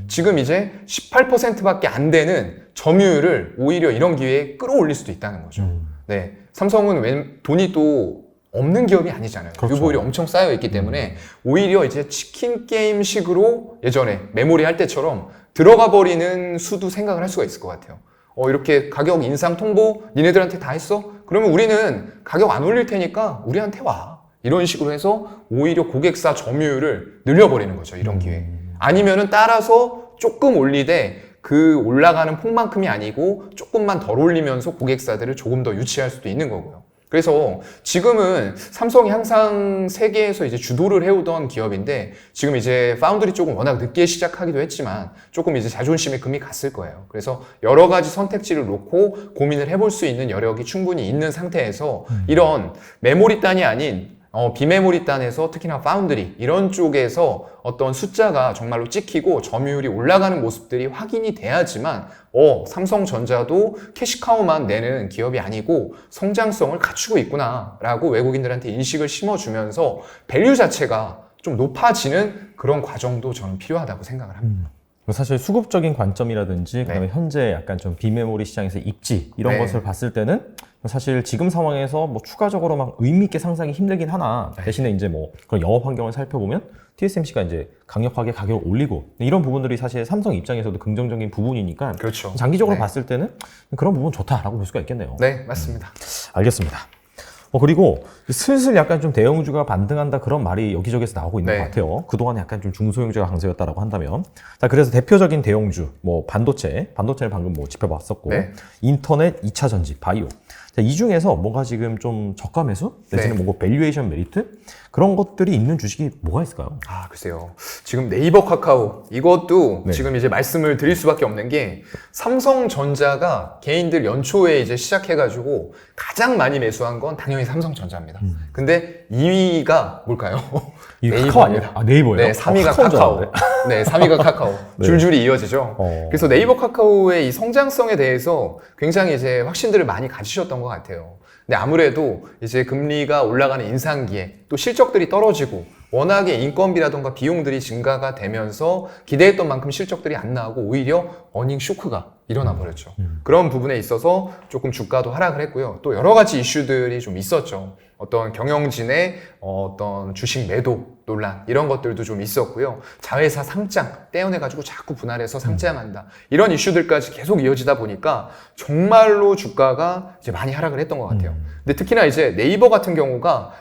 지금 이제 18%밖에 안 되는 점유율을 오히려 이런 기회에 끌어올릴 수도 있다는 거죠. 네, 삼성은 돈이 또 없는 기업이 아니잖아요. 그렇죠. 유보율이 엄청 쌓여 있기 때문에 오히려 이제 치킨 게임식으로 예전에 메모리 할 때처럼 들어가 버리는 수도 생각을 할 수가 있을 것 같아요. 이렇게 가격 인상 통보 니네들한테 다 했어? 그러면 우리는 가격 안 올릴 테니까 우리한테 와. 이런 식으로 해서 오히려 고객사 점유율을 늘려버리는 거죠. 이런 기회. 아니면은 따라서 조금 올리되 그 올라가는 폭만큼이 아니고 조금만 덜 올리면서 고객사들을 조금 더 유치할 수도 있는 거고요. 그래서 지금은 삼성이 항상 세계에서 이제 주도를 해오던 기업인데 지금 이제 파운드리 쪽은 워낙 늦게 시작하기도 했지만 조금 이제 자존심에 금이 갔을 거예요. 그래서 여러 가지 선택지를 놓고 고민을 해볼 수 있는 여력이 충분히 있는 상태에서 이런 메모리 단이 아닌 비메모리 단에서 특히나 파운드리 이런 쪽에서 어떤 숫자가 정말로 찍히고 점유율이 올라가는 모습들이 확인이 돼야지만 삼성전자도 캐시카우만 내는 기업이 아니고 성장성을 갖추고 있구나 라고 외국인들한테 인식을 심어주면서 밸류 자체가 좀 높아지는 그런 과정도 저는 필요하다고 생각을 합니다. 사실 수급적인 관점이라든지 그다음에 현재 약간 좀 비메모리 시장에서 입지 이런 것을 봤을 때는 사실 지금 상황에서 뭐 추가적으로 막 의미 있게 상승하기 힘들긴 하나 대신에 이제 뭐 그런 영업 환경을 살펴보면 TSMC가 이제 강력하게 가격을 올리고 이런 부분들이 사실 삼성 입장에서도 긍정적인 부분이니까 그렇죠. 장기적으로 봤을 때는 그런 부분 좋다라고 볼 수가 있겠네요. 네, 맞습니다. 알겠습니다. 그리고 슬슬 약간 좀 대형주가 반등한다 그런 말이 여기저기서 나오고 있는 것 같아요. 그동안 약간 좀 중소형주가 강세였다라고 한다면. 자, 그래서 대표적인 대형주, 뭐 반도체를 방금 뭐 짚어봤었고, 인터넷, 2차 전지, 바이오. 자, 이 중에서 뭔가 지금 좀 저가 매수? 내지는 뭔가 밸류에이션 메리트? 그런 것들이 있는 주식이 뭐가 있을까요? 글쎄요. 지금 네이버 카카오 이것도 지금 이제 말씀을 드릴 수밖에 없는 게 삼성전자가 개인들 연초에 이제 시작해가지고 가장 많이 매수한 건 당연히 삼성전자입니다. 근데 2위가 뭘까요? 네이버입니다. 네이버예요? 네, 3위가 카카오. 네, 3위가 카카오. 줄줄이 이어지죠. 그래서 네이버 카카오의 이 성장성에 대해서 굉장히 이제 확신들을 많이 가지셨던 것 같아요. 근데 아무래도 이제 금리가 올라가는 인상기에 또 실적들이 떨어지고 워낙에 인건비라던가 비용들이 증가가 되면서 기대했던 만큼 실적들이 안 나오고 오히려 어닝 쇼크가 일어나 버렸죠. 그런 부분에 있어서 조금 주가도 하락을 했고요. 또 여러 가지 이슈들이 좀 있었죠. 어떤 경영진의 어떤 주식 매도 논란 이런 것들도 좀 있었고요. 자회사 상장 떼어내가지고 자꾸 분할해서 상장한다. 이런 이슈들까지 계속 이어지다 보니까 정말로 주가가 이제 많이 하락을 했던 것 같아요. 근데 특히나 이제 네이버 같은 경우가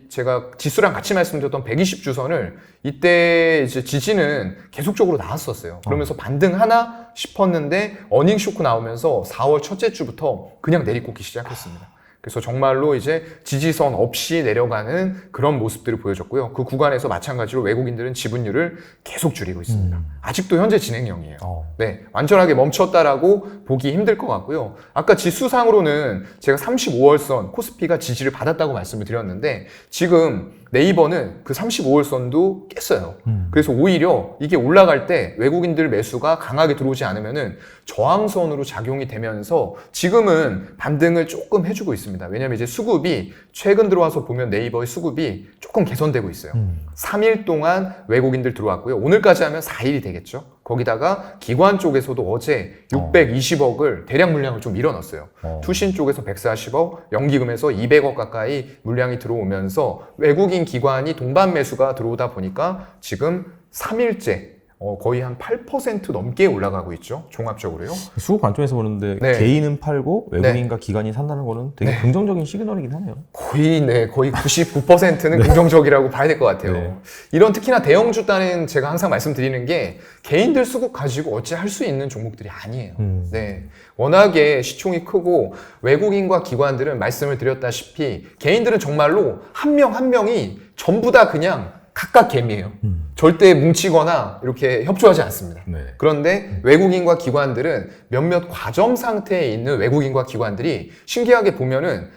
제가 지수랑 같이 말씀드렸던 120주선을 이때 이제 지지는 계속적으로 나왔었어요. 그러면서 반등하나 싶었는데 어닝 쇼크 나오면서 4월 첫째 주부터 그냥 내리꽂기 시작했습니다. 그래서 정말로 이제 지지선 없이 내려가는 그런 모습들을 보여줬고요. 그 구간에서 마찬가지로 외국인들은 지분율을 계속 줄이고 있습니다. 아직도 현재 진행형이에요. 네, 완전하게 멈췄다라고 보기 힘들 것 같고요. 아까 지수상으로는 제가 35월선 코스피가 지지를 받았다고 말씀을 드렸는데 지금 네이버는 그 35월선도 깼어요. 그래서 오히려 이게 올라갈 때 외국인들 매수가 강하게 들어오지 않으면은 저항선으로 작용이 되면서 지금은 반등을 조금 해주고 있습니다. 왜냐하면 이제 수급이 최근 들어와서 보면 네이버의 수급이 조금 개선되고 있어요. 3일 동안 외국인들 들어왔고요. 오늘까지 하면 4일이 되겠죠. 거기다가 기관 쪽에서도 어제 620억을 대량 물량을 좀 밀어넣었어요. 투신 쪽에서 140억, 연기금에서 200억 가까이 물량이 들어오면서 외국인 기관이 동반 매수가 들어오다 보니까 지금 3일째 거의 한 8% 넘게 올라가고 있죠. 종합적으로요. 수급 관점에서 보는데 네. 개인은 팔고 외국인과 기관이 산다는 거는 되게 긍정적인 시그널이긴 하네요. 거의 99%는 긍정적이라고 봐야 될 것 같아요. 네. 이런 특히나 대형주 따는 제가 항상 말씀드리는 게 개인들 수급 가지고 어찌 할 수 있는 종목들이 아니에요. 네. 워낙에 시총이 크고 외국인과 기관들은 말씀을 드렸다시피 개인들은 정말로 한 명 한 명이 전부 다 그냥 각각 개미예요. 절대 뭉치거나 이렇게 협조하지 않습니다. 네. 그런데 외국인과 기관들은 몇몇 과점 상태에 있는 외국인과 기관들이 신기하게 보면은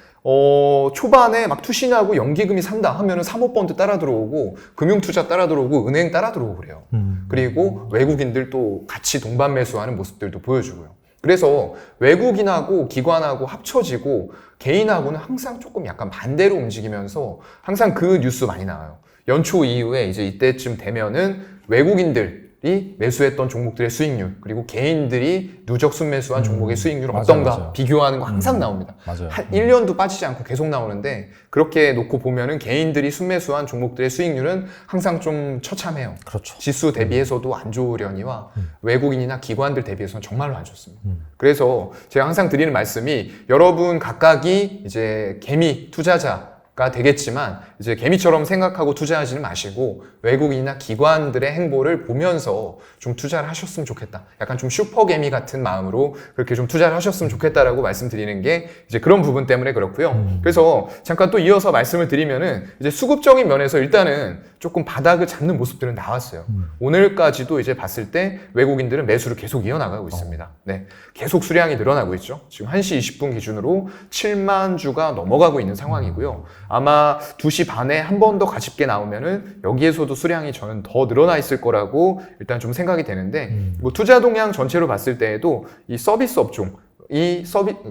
초반에 막 투신하고 연기금이 산다 하면은 사모펀드 따라 들어오고 금융투자 따라 들어오고 은행 따라 들어오고 그래요. 그리고 외국인들도 같이 동반 매수하는 모습들도 보여주고요. 그래서 외국인하고 기관하고 합쳐지고 개인하고는 항상 조금 약간 반대로 움직이면서 항상 그 뉴스 많이 나와요. 연초 이후에 이제 이때쯤 되면은 외국인들이 매수했던 종목들의 수익률 그리고 개인들이 누적 순매수한 종목의 수익률 어떤가 맞아요. 비교하는 거 항상 나옵니다. 맞아요. 한 1년도 빠지지 않고 계속 나오는데 그렇게 놓고 보면은 개인들이 순매수한 종목들의 수익률은 항상 좀 처참해요. 그렇죠. 지수 대비해서도 안 좋으려니와 외국인이나 기관들 대비해서는 정말로 안 좋습니다. 그래서 제가 항상 드리는 말씀이 여러분 각각이 이제 개미 투자자가 되겠지만 이제 개미처럼 생각하고 투자하지는 마시고 외국인이나 기관들의 행보를 보면서 좀 투자를 하셨으면 좋겠다. 약간 좀 슈퍼개미 같은 마음으로 그렇게 좀 투자를 하셨으면 좋겠다라고 말씀드리는 게 이제 그런 부분 때문에 그렇고요. 그래서 잠깐 또 이어서 말씀을 드리면은 이제 수급적인 면에서 일단은 조금 바닥을 잡는 모습들은 나왔어요. 오늘까지도 이제 봤을 때 외국인들은 매수를 계속 이어나가고 있습니다. 네. 계속 수량이 늘어나고 있죠. 지금 1시 20분 기준으로 7만 주가 넘어가고 있는 상황이고요. 아마 2시 반에 한 번 더 가집게 나오면은 여기에서도 수량이 저는 더 늘어나 있을 거라고 일단 좀 생각이 되는데 뭐 투자 동향 전체로 봤을 때에도 이 서비스 업종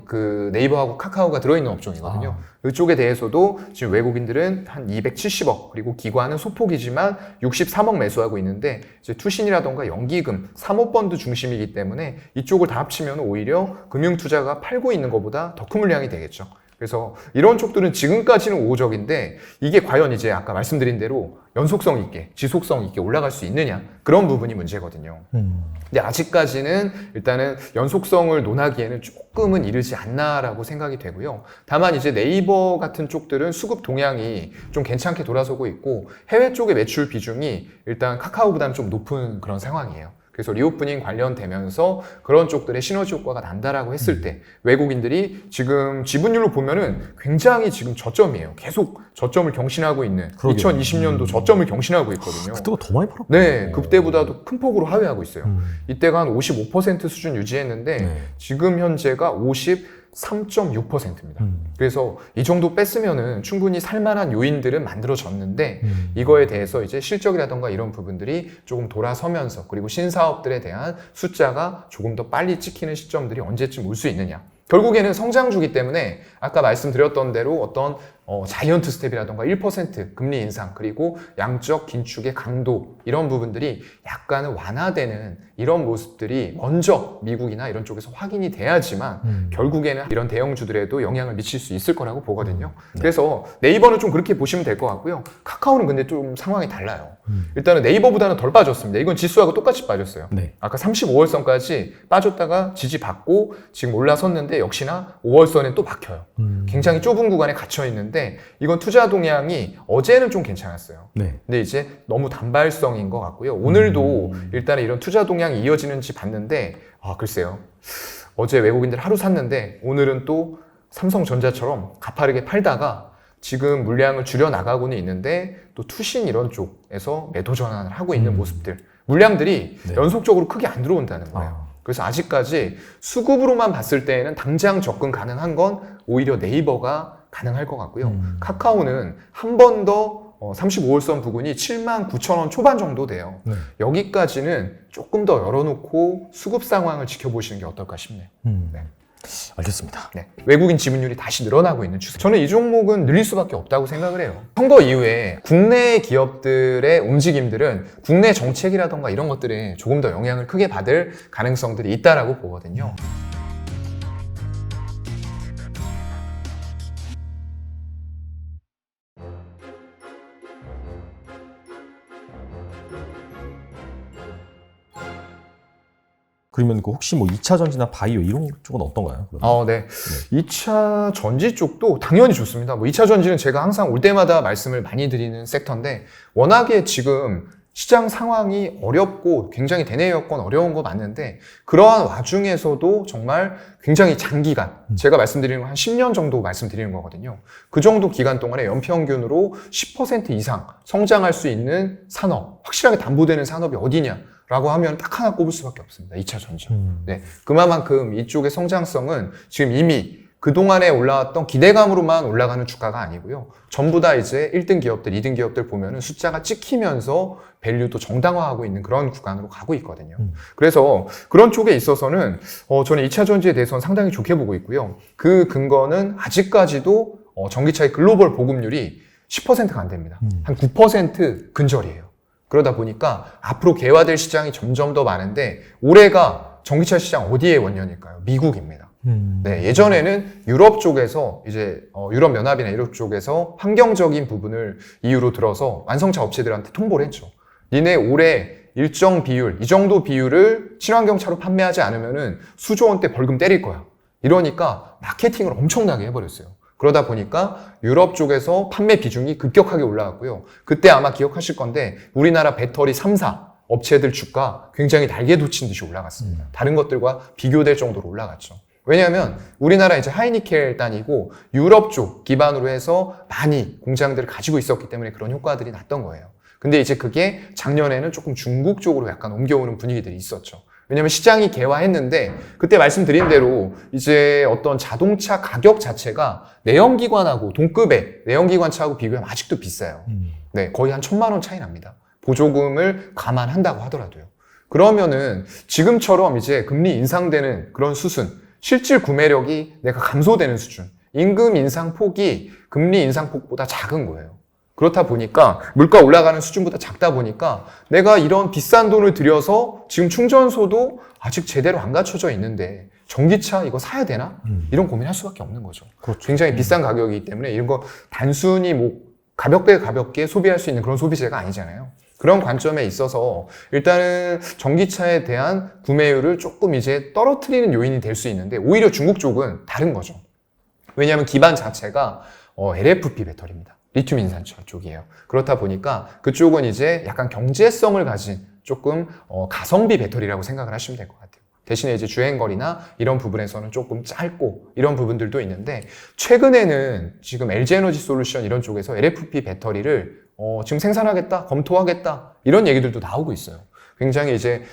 그 네이버하고 카카오가 들어있는 업종이거든요. 그쪽에 대해서도 지금 외국인들은 한 270억 그리고 기관은 소폭이지만 63억 매수하고 있는데 이제 투신이라던가 연기금, 사모펀드 중심이기 때문에 이쪽을 다 합치면 오히려 금융투자가 팔고 있는 것보다 더 큰 물량이 되겠죠. 그래서 이런 쪽들은 지금까지는 우호적인데 이게 과연 이제 아까 말씀드린 대로 연속성 있게 지속성 있게 올라갈 수 있느냐 그런 부분이 문제거든요. 근데 아직까지는 일단은 연속성을 논하기에는 조금은 이르지 않나라고 생각이 되고요. 다만 이제 네이버 같은 쪽들은 수급 동향이 좀 괜찮게 돌아서고 있고 해외 쪽의 매출 비중이 일단 카카오보다는 좀 높은 그런 상황이에요. 그래서 리오프닝 관련되면서 그런 쪽들의 시너지 효과가 난다라고 했을 때 외국인들이 지금 지분율로 보면은 굉장히 지금 저점이에요. 계속 저점을 경신하고 있는 2020년도 저점을 경신하고 있거든요. 그때가 더 많이 팔았고. 네, 그때보다도 큰 폭으로 하회하고 있어요. 이때가 한 55% 수준 유지했는데 지금 현재가 3.6%입니다. 그래서 이 정도 뺐으면은 충분히 살만한 요인들은 만들어졌는데 이거에 대해서 이제 실적이라던가 이런 부분들이 조금 돌아서면서 그리고 신사업들에 대한 숫자가 조금 더 빨리 찍히는 시점들이 언제쯤 올 수 있느냐. 결국에는 성장주기 때문에 아까 말씀드렸던 대로 어떤 자이언트 스텝이라던가 1% 금리 인상 그리고 양적 긴축의 강도 이런 부분들이 약간은 완화되는 이런 모습들이 먼저 미국이나 이런 쪽에서 확인이 돼야지만 결국에는 이런 대형주들에도 영향을 미칠 수 있을 거라고 보거든요. 그래서 네이버는 좀 그렇게 보시면 될 것 같고요. 카카오는 근데 좀 상황이 달라요. 일단은 네이버보다는 덜 빠졌습니다. 이건 지수하고 똑같이 빠졌어요. 네. 아까 35월선까지 빠졌다가 지지받고 지금 올라섰는데 역시나 5월선에 또 박혀요. 굉장히 좁은 구간에 갇혀 있는데 이건 투자 동향이 어제는 좀 괜찮았어요. 네. 근데 이제 너무 단발성인 것 같고요. 오늘도 일단 이런 투자 동향이 이어지는지 봤는데 글쎄요. 어제 외국인들 하루 샀는데 오늘은 또 삼성전자처럼 가파르게 팔다가 지금 물량을 줄여 나가고는 있는데 또 투신 이런 쪽에서 매도 전환을 하고 있는 모습들 물량들이 네. 연속적으로 크게 안 들어온다는 거예요. 그래서 아직까지 수급으로만 봤을 때에는 당장 접근 가능한 건 오히려 네이버가 가능할 것 같고요. 카카오는 한 번 더 35월선 부근이 79,000원 초반 정도 돼요. 네. 여기까지는 조금 더 열어놓고 수급 상황을 지켜보시는 게 어떨까 싶네요. 네. 알겠습니다. 네. 외국인 지분율이 다시 늘어나고 있는 추세. 저는 이 종목은 늘릴 수밖에 없다고 생각을 해요. 선거 이후에 국내 기업들의 움직임들은 국내 정책이라던가 이런 것들에 조금 더 영향을 크게 받을 가능성들이 있다라고 보거든요. 그러면 그 혹시 뭐 2차 전지나 바이오 이런 쪽은 어떤가요? 그러면? 네. 2차 전지 쪽도 당연히 좋습니다. 2차 전지는 제가 항상 올 때마다 말씀을 많이 드리는 섹터인데 워낙에 지금 시장 상황이 어렵고 굉장히 대내 여건 어려운 거 맞는데 그러한 와중에서도 정말 굉장히 장기간 제가 말씀드리는 건 한 10년 정도 말씀드리는 거거든요. 그 정도 기간 동안에 연평균으로 10% 이상 성장할 수 있는 산업, 확실하게 담보되는 산업이 어디냐? 라고 하면 딱 하나 꼽을 수밖에 없습니다. 2차 전지. 네. 그만큼 이쪽의 성장성은 지금 이미 그동안에 올라왔던 기대감으로만 올라가는 주가가 아니고요. 전부 다 이제 1등 기업들, 2등 기업들 보면은 숫자가 찍히면서 밸류도 정당화하고 있는 그런 구간으로 가고 있거든요. 그래서 그런 쪽에 있어서는 저는 2차 전지에 대해서는 상당히 좋게 보고 있고요. 그 근거는 아직까지도 전기차의 글로벌 보급률이 10%가 안 됩니다. 한 9% 근절이에요. 그러다 보니까 앞으로 개화될 시장이 점점 더 많은데 올해가 전기차 시장 어디에 원년일까요? 미국입니다. 네, 예전에는 유럽 쪽에서 이제 유럽 연합이나 이런 쪽에서 환경적인 부분을 이유로 들어서 완성차 업체들한테 통보를 했죠. 니네 올해 일정 비율, 이 정도 비율을 친환경 차로 판매하지 않으면은 수조 원대 벌금 때릴 거야. 이러니까 마케팅을 엄청나게 해버렸어요. 그러다 보니까 유럽 쪽에서 판매 비중이 급격하게 올라갔고요. 그때 아마 기억하실 건데 우리나라 배터리 3사 업체들 주가 굉장히 날개 돋친 듯이 올라갔습니다. 다른 것들과 비교될 정도로 올라갔죠. 왜냐하면 우리나라 이제 하이니켈 단이고 유럽 쪽 기반으로 해서 많이 공장들을 가지고 있었기 때문에 그런 효과들이 났던 거예요. 근데 이제 그게 작년에는 조금 중국 쪽으로 약간 옮겨오는 분위기들이 있었죠. 왜냐면 시장이 개화했는데 그때 말씀드린 대로 이제 어떤 자동차 가격 자체가 내연기관하고 동급의 내연기관차하고 비교하면 아직도 비싸요. 네, 거의 한 1,000만 원 차이 납니다. 보조금을 감안한다고 하더라도요. 그러면은 지금처럼 이제 금리 인상되는 그런 수순, 실질 구매력이 내가 감소되는 수준, 임금 인상 폭이 금리 인상 폭보다 작은 거예요. 그렇다 보니까 물가 올라가는 수준보다 작다 보니까 내가 이런 비싼 돈을 들여서 지금 충전소도 아직 제대로 안 갖춰져 있는데 전기차 이거 사야 되나? 이런 고민할 수밖에 없는 거죠. 그렇죠. 굉장히 비싼 가격이기 때문에 이런 거 단순히 뭐 가볍게 소비할 수 있는 그런 소비재가 아니잖아요. 그런 관점에 있어서 일단은 전기차에 대한 구매율을 조금 이제 떨어뜨리는 요인이 될 수 있는데 오히려 중국 쪽은 다른 거죠. 왜냐하면 기반 자체가 LFP 배터리입니다. 리튬 인산철 쪽이에요. 그렇다 보니까 그쪽은 이제 약간 경제성을 가진 조금 가성비 배터리라고 생각을 하시면 될 것 같아요. 대신에 이제 주행거리나 이런 부분에서는 조금 짧고 이런 부분들도 있는데 최근에는 지금 LG에너지솔루션 이런 쪽에서 LFP 배터리를 지금 생산하겠다, 검토하겠다 이런 얘기들도 나오고 있어요. 굉장히 이제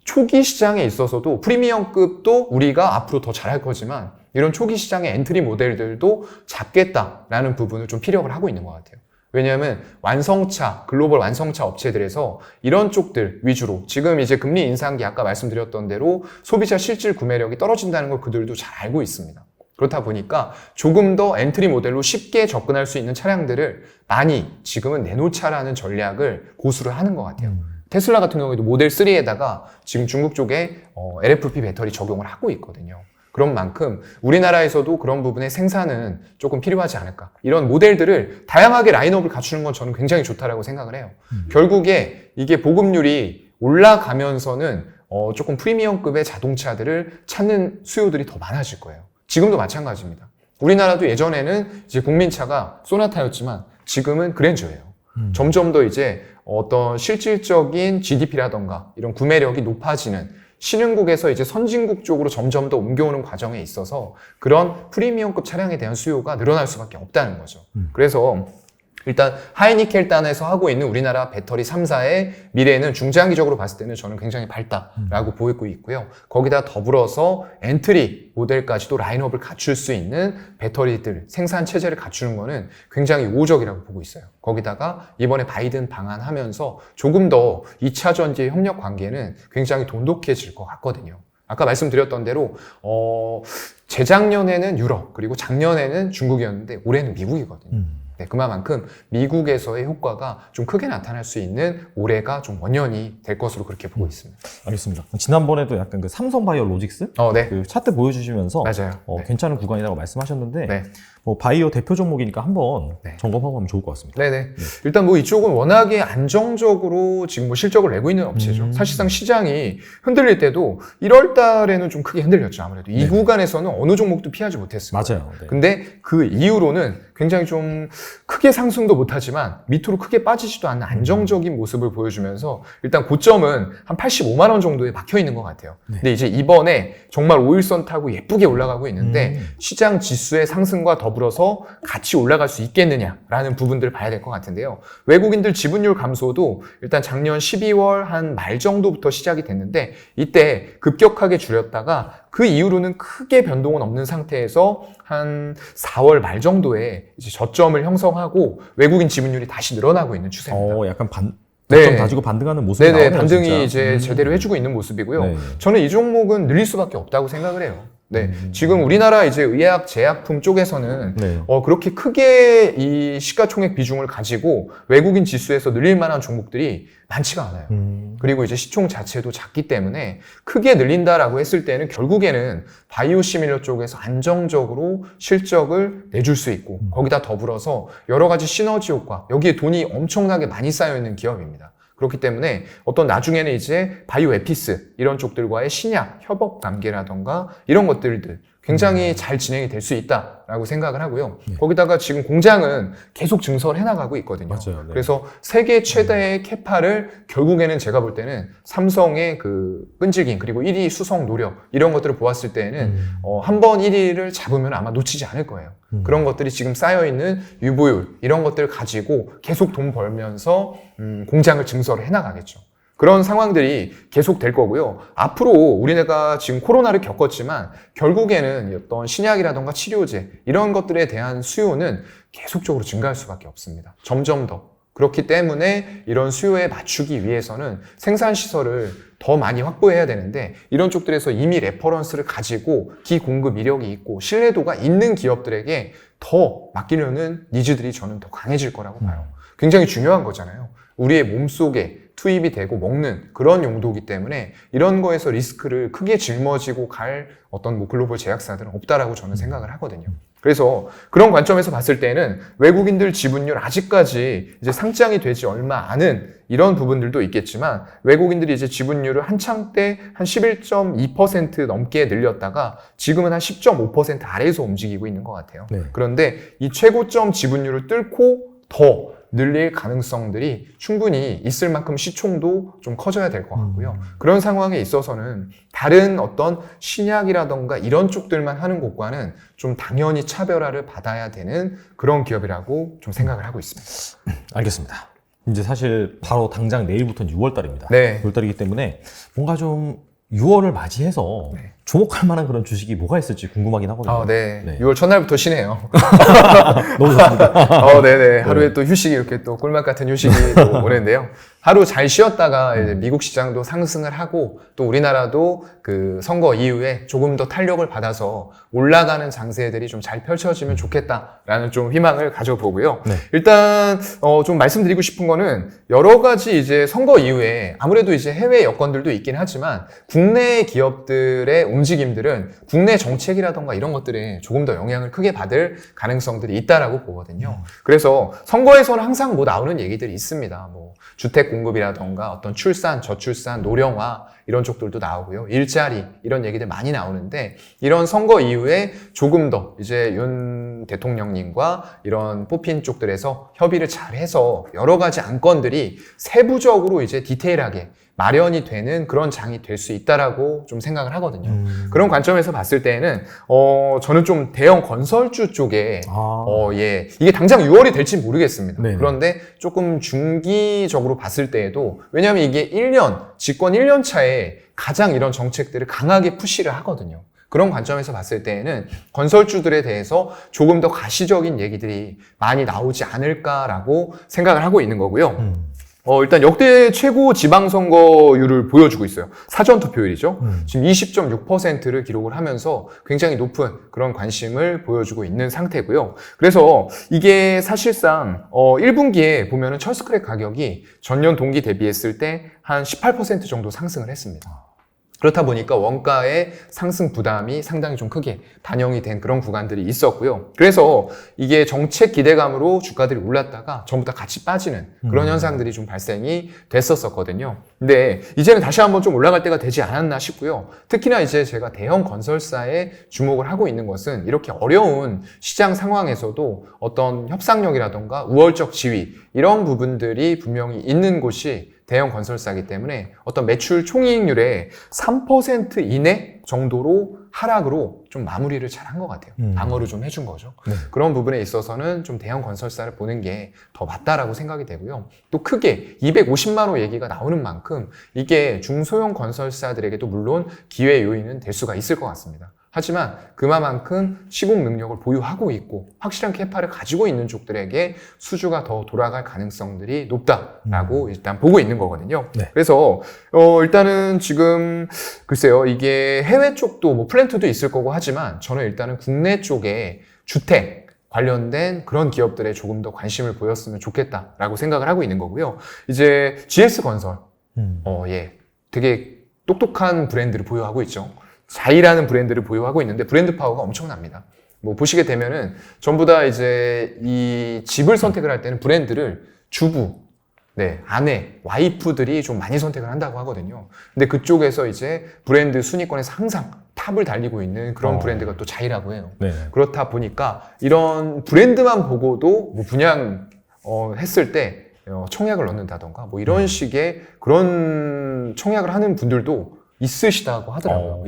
초기 시장에 있어서도 프리미엄급도 우리가 앞으로 더 잘할 거지만 이런 초기 시장의 엔트리 모델들도 잡겠다라는 부분을 좀 피력을 하고 있는 것 같아요. 왜냐하면 완성차, 글로벌 완성차 업체들에서 이런 쪽들 위주로 지금 이제 금리 인상기 아까 말씀드렸던 대로 소비자 실질 구매력이 떨어진다는 걸 그들도 잘 알고 있습니다. 그렇다 보니까 조금 더 엔트리 모델로 쉽게 접근할 수 있는 차량들을 많이 지금은 내놓자라는 전략을 고수를 하는 것 같아요. 테슬라 같은 경우에도 모델 3에다가 지금 중국 쪽에 LFP 배터리 적용을 하고 있거든요. 그런 만큼 우리나라에서도 그런 부분의 생산은 조금 필요하지 않을까. 이런 모델들을 다양하게 라인업을 갖추는 건 저는 굉장히 좋다라고 생각을 해요. 결국에 이게 보급률이 올라가면서는 조금 프리미엄급의 자동차들을 찾는 수요들이 더 많아질 거예요. 지금도 마찬가지입니다. 우리나라도 예전에는 이제 국민차가 소나타였지만 지금은 그랜저예요. 점점 더 이제 어떤 실질적인 GDP라던가 이런 구매력이 높아지는 신흥국에서 이제 선진국 쪽으로 점점 더 옮겨오는 과정에 있어서 그런 프리미엄급 차량에 대한 수요가 늘어날 수밖에 없다는 거죠. 그래서 일단 하이니켈단에서 하고 있는 우리나라 배터리 3사의 미래는 중장기적으로 봤을 때는 저는 굉장히 밝다라고 보이고 있고요. 거기다 더불어서 엔트리 모델까지도 라인업을 갖출 수 있는 배터리들 생산 체제를 갖추는 거는 굉장히 우호적이라고 보고 있어요. 거기다가 이번에 바이든 방한하면서 조금 더 2차 전지 협력 관계는 굉장히 돈독해질 것 같거든요. 아까 말씀드렸던 대로 재작년에는 유럽 그리고 작년에는 중국이었는데 올해는 미국이거든요. 네, 그만큼 미국에서의 효과가 좀 크게 나타날 수 있는 올해가 좀 원년이 될 것으로 그렇게 보고 있습니다. 알겠습니다. 지난번에도 약간 그 삼성바이오로직스 네. 그 차트 보여주시면서 맞아요. 네. 괜찮은 구간이라고 말씀하셨는데 네. 바이오 대표 종목이니까 한번 네. 점검하고 하면 좋을 것 같습니다. 네네. 일단 이쪽은 워낙에 안정적으로 지금 실적을 내고 있는 업체죠. 사실상 시장이 흔들릴 때도 1월 달에는 좀 크게 흔들렸죠. 아무래도 이 구간에서는 어느 종목도 피하지 못했습니다. 맞아요. 네. 근데 그 이후로는 굉장히 좀 크게 상승도 못하지만 밑으로 크게 빠지지도 않는 안정적인 모습을 보여주면서 일단 고점은 한 85만 원 정도에 막혀 있는 것 같아요. 근데 이제 이번에 정말 5일선 타고 예쁘게 올라가고 있는데 시장 지수의 상승과 더불어서 같이 올라갈 수 있겠느냐라는 부분들을 봐야 될 것 같은데요. 외국인들 지분율 감소도 일단 작년 12월 한 말 정도부터 시작이 됐는데 이때 급격하게 줄였다가 그 이후로는 크게 변동은 없는 상태에서 한 4월 말 정도에 이제 저점을 형성하고 외국인 지분율이 다시 늘어나고 있는 추세입니다. 약간 점 다지고 반등하는 모습이 나오네요. 반등이 진짜. 이제 제대로 해주고 있는 모습이고요. 네. 저는 이 종목은 늘릴 수밖에 없다고 생각을 해요. 네, 지금 우리나라 이제 의약 제약품 쪽에서는 그렇게 크게 이 시가총액 비중을 가지고 외국인 지수에서 늘릴 만한 종목들이 많지가 않아요. 그리고 이제 시총 자체도 작기 때문에 크게 늘린다라고 했을 때는 결국에는 바이오 시밀러 쪽에서 안정적으로 실적을 내줄 수 있고 거기다 더불어서 여러 가지 시너지 효과, 여기에 돈이 엄청나게 많이 쌓여 있는 기업입니다. 그렇기 때문에 어떤 나중에는 이제 바이오 에피스 이런 쪽들과의 신약, 협업 관계라던가 이런 것들들 굉장히 잘 진행이 될 수 있다라고 생각을 하고요. 거기다가 지금 공장은 계속 증설을 해나가고 있거든요. 맞아요. 네. 그래서 세계 최대의 캐파를 결국에는 제가 볼 때는 삼성의 그 끈질김 그리고 1위 수성 노력 이런 것들을 보았을 때는 한 번 1위를 잡으면 아마 놓치지 않을 거예요. 그런 것들이 지금 쌓여있는 유보율 이런 것들을 가지고 계속 돈 벌면서 공장을 증설을 해나가겠죠. 그런 상황들이 계속 될 거고요. 앞으로 우리나라가 지금 코로나를 겪었지만 결국에는 어떤 신약이라던가 치료제 이런 것들에 대한 수요는 계속적으로 증가할 수밖에 없습니다. 점점 더. 그렇기 때문에 이런 수요에 맞추기 위해서는 생산시설을 더 많이 확보해야 되는데 이런 쪽들에서 이미 레퍼런스를 가지고 기공급 이력이 있고 신뢰도가 있는 기업들에게 더 맡기려는 니즈들이 저는 더 강해질 거라고 봐요. 굉장히 중요한 거잖아요. 우리의 몸속에 투입이 되고 먹는 그런 용도이기 때문에 이런 거에서 리스크를 크게 짊어지고 갈 어떤 글로벌 제약사들은 없다라고 저는 생각을 하거든요. 그래서 그런 관점에서 봤을 때는 외국인들 지분율 아직까지 이제 상장이 되지 얼마 않은 이런 부분들도 있겠지만 외국인들이 이제 지분율을 한창 때 한 11.2% 넘게 늘렸다가 지금은 한 10.5% 아래에서 움직이고 있는 것 같아요. 네. 그런데 이 최고점 지분율을 뚫고 더 늘릴 가능성들이 충분히 있을 만큼 시총도 좀 커져야 될 것 같고요. 그런 상황에 있어서는 다른 어떤 신약이라던가 이런 쪽들만 하는 곳과는 좀 당연히 차별화를 받아야 되는 그런 기업이라고 좀 생각을 하고 있습니다. 알겠습니다. 이제 사실 바로 당장 내일부터는 6월 달입니다. 네. 6월 달이기 때문에 뭔가 좀 6월을 맞이해서 주목할 만한 그런 주식이 뭐가 있을지 궁금하긴 하거든요. 네. 네. 6월 첫날부터 쉬네요. 너무 좋습니다. 네네. 하루에 또 휴식이 이렇게 또 꿀맛 같은 휴식이 또 오는데요. 하루 잘 쉬었다가 이제 미국 시장도 상승을 하고 또 우리나라도 그 선거 이후에 조금 더 탄력을 받아서 올라가는 장세들이 좀 잘 펼쳐지면 좋겠다라는 좀 희망을 가져보고요. 네. 일단 좀 말씀드리고 싶은 거는 여러 가지 이제 선거 이후에 아무래도 이제 해외 여건들도 있긴 하지만 국내 기업들의 움직임들은 국내 정책이라던가 이런 것들에 조금 더 영향을 크게 받을 가능성들이 있다라고 보거든요. 그래서 선거에서는 항상 뭐 나오는 얘기들이 있습니다. 뭐 주택 공급이라던가 어떤 출산, 저출산, 노령화 이런 쪽들도 나오고요. 일자리 이런 얘기들 많이 나오는데 이런 선거 이후에 조금 더 이제 윤 대통령님과 이런 뽑힌 쪽들에서 협의를 잘 해서 여러 가지 안건들이 세부적으로 이제 디테일하게 마련이 되는 그런 장이 될 수 있다라고 좀 생각을 하거든요. 그런 관점에서 봤을 때에는 저는 좀 대형 건설주 쪽에 이게 당장 6월이 될지 모르겠습니다. 네네. 그런데 조금 중기적으로 봤을 때에도 왜냐하면 이게 1년 집권 1년 차에 가장 이런 정책들을 강하게 푸시를 하거든요. 그런 관점에서 봤을 때에는 건설주들에 대해서 조금 더 가시적인 얘기들이 많이 나오지 않을까라고 생각을 하고 있는 거고요. 일단 역대 최고 지방선거율을 보여주고 있어요. 사전투표율이죠. 지금 20.6%를 기록을 하면서 굉장히 높은 그런 관심을 보여주고 있는 상태고요. 그래서 이게 사실상 1분기에 보면은 철스크랩 가격이 전년 동기 대비했을 때 한 18% 정도 상승을 했습니다. 그렇다 보니까 원가의 상승 부담이 상당히 좀 크게 반영이 된 그런 구간들이 있었고요. 그래서 이게 정책 기대감으로 주가들이 올랐다가 전부 다 같이 빠지는 그런 현상들이 좀 발생이 됐었거든요. 근데 이제는 다시 한번 좀 올라갈 때가 되지 않았나 싶고요. 특히나 이제 제가 대형 건설사에 주목을 하고 있는 것은 이렇게 어려운 시장 상황에서도 어떤 협상력이라던가 우월적 지위 이런 부분들이 분명히 있는 곳이 대형 건설사이기 때문에 어떤 매출 총이익률의 3% 이내 정도로 하락으로 좀 마무리를 잘 한 것 같아요. 방어를 좀 해준 거죠. 네. 그런 부분에 있어서는 좀 대형 건설사를 보는 게 더 맞다라고 생각이 되고요. 또 크게 250만 호 얘기가 나오는 만큼 이게 중소형 건설사들에게도 물론 기회 요인은 될 수가 있을 것 같습니다. 하지만 그만큼 시공 능력을 보유하고 있고 확실한 캐파를 가지고 있는 쪽들에게 수주가 더 돌아갈 가능성들이 높다라고 일단 보고 있는 거거든요. 네. 그래서 일단은 지금 글쎄요, 이게 해외 쪽도 뭐 플랜트도 있을 거고 하지만 저는 일단은 국내 쪽에 주택 관련된 그런 기업들에 조금 더 관심을 보였으면 좋겠다라고 생각을 하고 있는 거고요. 이제 GS건설 되게 똑똑한 브랜드를 보유하고 있죠. 자이라는 브랜드를 보유하고 있는데 브랜드 파워가 엄청납니다. 뭐 보시게 되면은 전부 다 이제 이 집을 선택을 할 때는 브랜드를 주부, 아내, 와이프들이 좀 많이 선택을 한다고 하거든요. 근데 그쪽에서 이제 브랜드 순위권에서 항상 탑을 달리고 있는 그런 브랜드가 또 자이라고 해요. 네. 그렇다 보니까 이런 브랜드만 보고도 뭐 분양 했을 때 청약을 넣는다던가 뭐 이런 식의 그런 청약을 하는 분들도 있으시다고 하더라고요.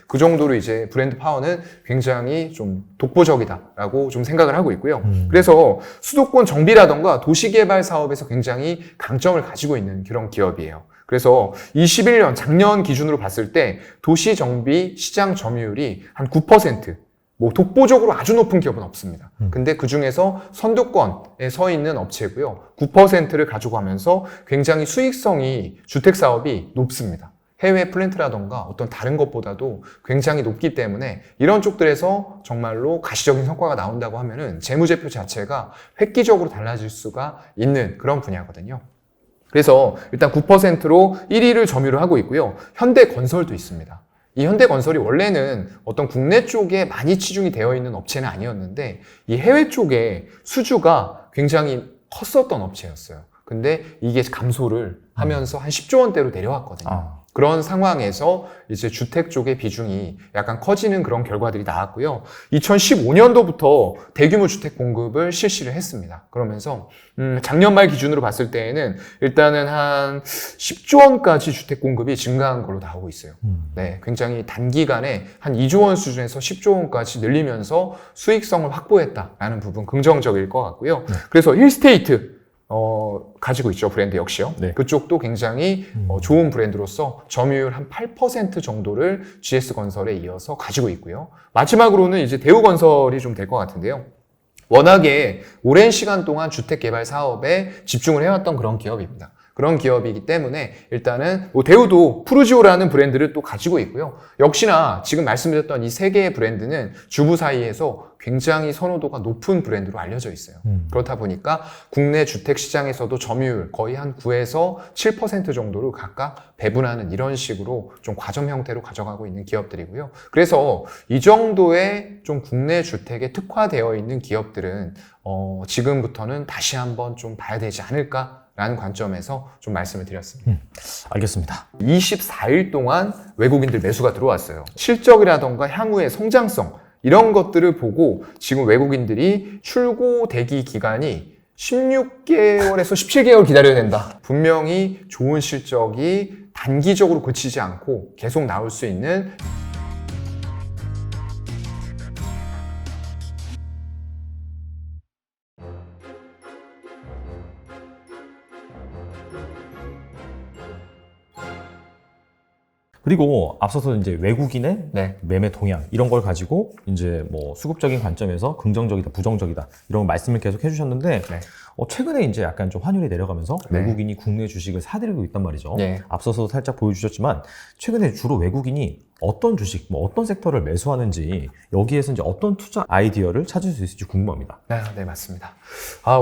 그 정도로 이제 브랜드 파워는 굉장히 좀 독보적이다라고 좀 생각을 하고 있고요. 그래서 수도권 정비라던가 도시개발 사업에서 굉장히 강점을 가지고 있는 그런 기업이에요. 그래서 21년 작년 기준으로 봤을 때 도시 정비 시장 점유율이 한 9%, 뭐 독보적으로 아주 높은 기업은 없습니다. 근데 그 중에서 선두권에 서 있는 업체고요. 9%를 가져가면서 굉장히 수익성이 주택 사업이 높습니다. 해외 플랜트라던가 어떤 다른 것보다도 굉장히 높기 때문에 이런 쪽들에서 정말로 가시적인 성과가 나온다고 하면은 재무제표 자체가 획기적으로 달라질 수가 있는 그런 분야거든요. 그래서 일단 9%로 1위를 점유를 하고 있고요. 현대건설도 있습니다. 이 현대건설이 원래는 어떤 국내 쪽에 많이 치중이 되어 있는 업체는 아니었는데 이 해외 쪽에 수주가 굉장히 컸었던 업체였어요. 근데 이게 감소를 하면서 한 10조 원대로 내려왔거든요. 그런 상황에서 이제 주택 쪽의 비중이 약간 커지는 그런 결과들이 나왔고요. 2015년도부터 대규모 주택 공급을 실시를 했습니다. 그러면서 작년 말 기준으로 봤을 때에는 일단은 한 10조 원까지 주택 공급이 증가한 걸로 나오고 있어요. 굉장히 단기간에 한 2조 원 수준에서 10조 원까지 늘리면서 수익성을 확보했다라는 부분 긍정적일 것 같고요. 그래서 힐스테이트 가지고 있죠. 브랜드 역시요. 네. 그쪽도 굉장히 좋은 브랜드로서 점유율 한 8% 정도를 GS건설에 이어서 가지고 있고요. 마지막으로는 이제 대우건설이 좀 될 것 같은데요. 워낙에 오랜 시간 동안 주택개발 사업에 집중을 해왔던 그런 기업입니다. 그런 기업이기 때문에 일단은 뭐 대우도 푸르지오라는 브랜드를 또 가지고 있고요. 역시나 지금 말씀드렸던 이 세 개의 브랜드는 주부 사이에서 굉장히 선호도가 높은 브랜드로 알려져 있어요. 그렇다 보니까 국내 주택 시장에서도 점유율 거의 한 9에서 7% 정도를 각각 배분하는 이런 식으로 좀 과점 형태로 가져가고 있는 기업들이고요. 그래서 이 정도의 좀 국내 주택에 특화되어 있는 기업들은 지금부터는 다시 한번 좀 봐야 되지 않을까? 라는 관점에서 좀 말씀을 드렸습니다. 알겠습니다. 24일 동안 외국인들 매수가 들어왔어요. 실적이라던가 향후의 성장성 이런 것들을 보고 지금 외국인들이 출고 대기 기간이 16개월에서 17개월 기다려야 된다. 분명히 좋은 실적이 단기적으로 그치지 않고 계속 나올 수 있는 그리고 앞서서 이제 외국인의 네. 매매 동향 이런 걸 가지고 이제 뭐 수급적인 관점에서 긍정적이다, 부정적이다 이런 말씀을 계속 해주셨는데 네. 최근에 이제 약간 좀 환율이 내려가면서 네. 외국인이 국내 주식을 사들이고 있단 말이죠. 네. 앞서서 살짝 보여주셨지만 최근에 주로 외국인이 어떤 주식, 뭐 어떤 섹터를 매수하는지 여기에서 이제 어떤 투자 아이디어를 찾을 수 있을지 궁금합니다. 네, 맞습니다.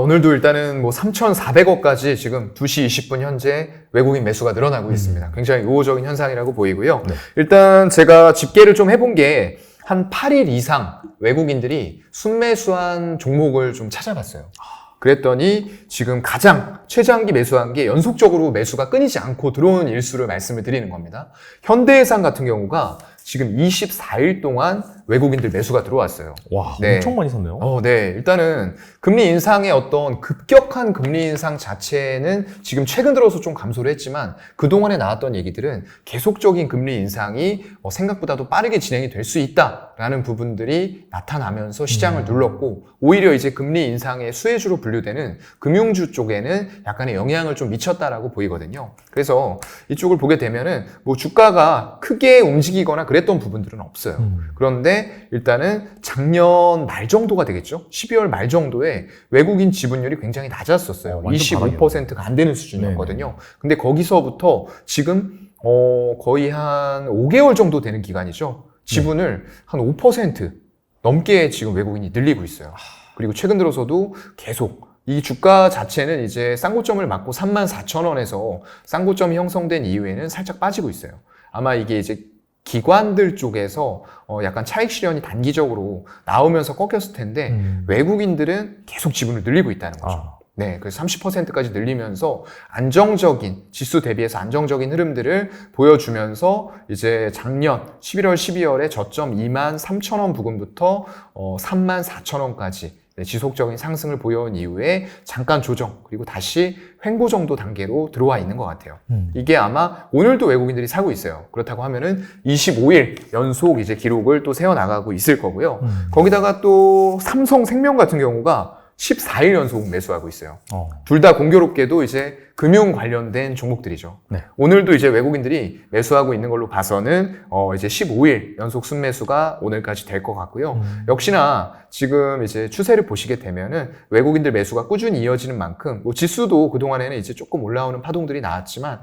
오늘도 일단은 뭐 3,400억까지 지금 2시 20분 현재 외국인 매수가 늘어나고 있습니다. 굉장히 우호적인 현상이라고 보이고요. 네. 일단 제가 집계를 좀 해본 게 한 8일 이상 외국인들이 순매수한 종목을 좀 찾아봤어요. 그랬더니 지금 가장 최장기 매수한 게 연속적으로 매수가 끊이지 않고 들어온 일수를 말씀을 드리는 겁니다. 현대해상 같은 경우가 지금 24일 동안 외국인들 매수가 들어왔어요. 와, 네. 엄청 많이 샀네요. 네. 일단은 금리 인상의 어떤 급격한 금리 인상 자체는 지금 최근 들어서 좀 감소를 했지만 그동안에 나왔던 얘기들은 계속적인 금리 인상이 생각보다도 빠르게 진행이 될 수 있다라는 부분들이 나타나면서 시장을 눌렀고 오히려 이제 금리 인상의 수혜주로 분류되는 금융주 쪽에는 약간의 영향을 좀 미쳤다라고 보이거든요. 그래서 이쪽을 보게 되면은 뭐 주가가 크게 움직이거나 그랬던 부분들은 없어요. 그런데 일단은 작년 말 정도가 되겠죠. 12월 말 정도에 외국인 지분율이 굉장히 낮았었어요. 25%가 안 되는 수준이었거든요. 네네. 근데 거기서부터 지금 거의 한 5개월 정도 되는 기간이죠. 지분을 한 5% 넘게 지금 외국인이 늘리고 있어요. 그리고 최근 들어서도 계속 이 주가 자체는 이제 쌍고점을 맞고 34,000원에서 쌍고점이 형성된 이후에는 살짝 빠지고 있어요. 아마 이게 이제 기관들 쪽에서 약간 차익 실현이 단기적으로 나오면서 꺾였을 텐데 외국인들은 계속 지분을 늘리고 있다는 거죠. 네, 그래서 30%까지 늘리면서 안정적인 지수 대비해서 안정적인 흐름들을 보여주면서 이제 작년 11월, 12월에 저점 23,000원 부근부터 34,000원까지 지속적인 상승을 보여온 이후에 잠깐 조정 그리고 다시 횡보 정도 단계로 들어와 있는 것 같아요. 이게 아마 오늘도 외국인들이 사고 있어요. 그렇다고 하면은 25일 연속 이제 기록을 또 세워나가고 있을 거고요. 거기다가 또 삼성생명 같은 경우가 14일 연속 매수하고 있어요. 둘 다 공교롭게도 이제 금융 관련된 종목들이죠. 네. 오늘도 이제 외국인들이 매수하고 있는 걸로 봐서는 이제 15일 연속 순매수가 오늘까지 될 것 같고요. 역시나 지금 이제 추세를 보시게 되면은 외국인들 매수가 꾸준히 이어지는 만큼 뭐 지수도 그동안에는 이제 조금 올라오는 파동들이 나왔지만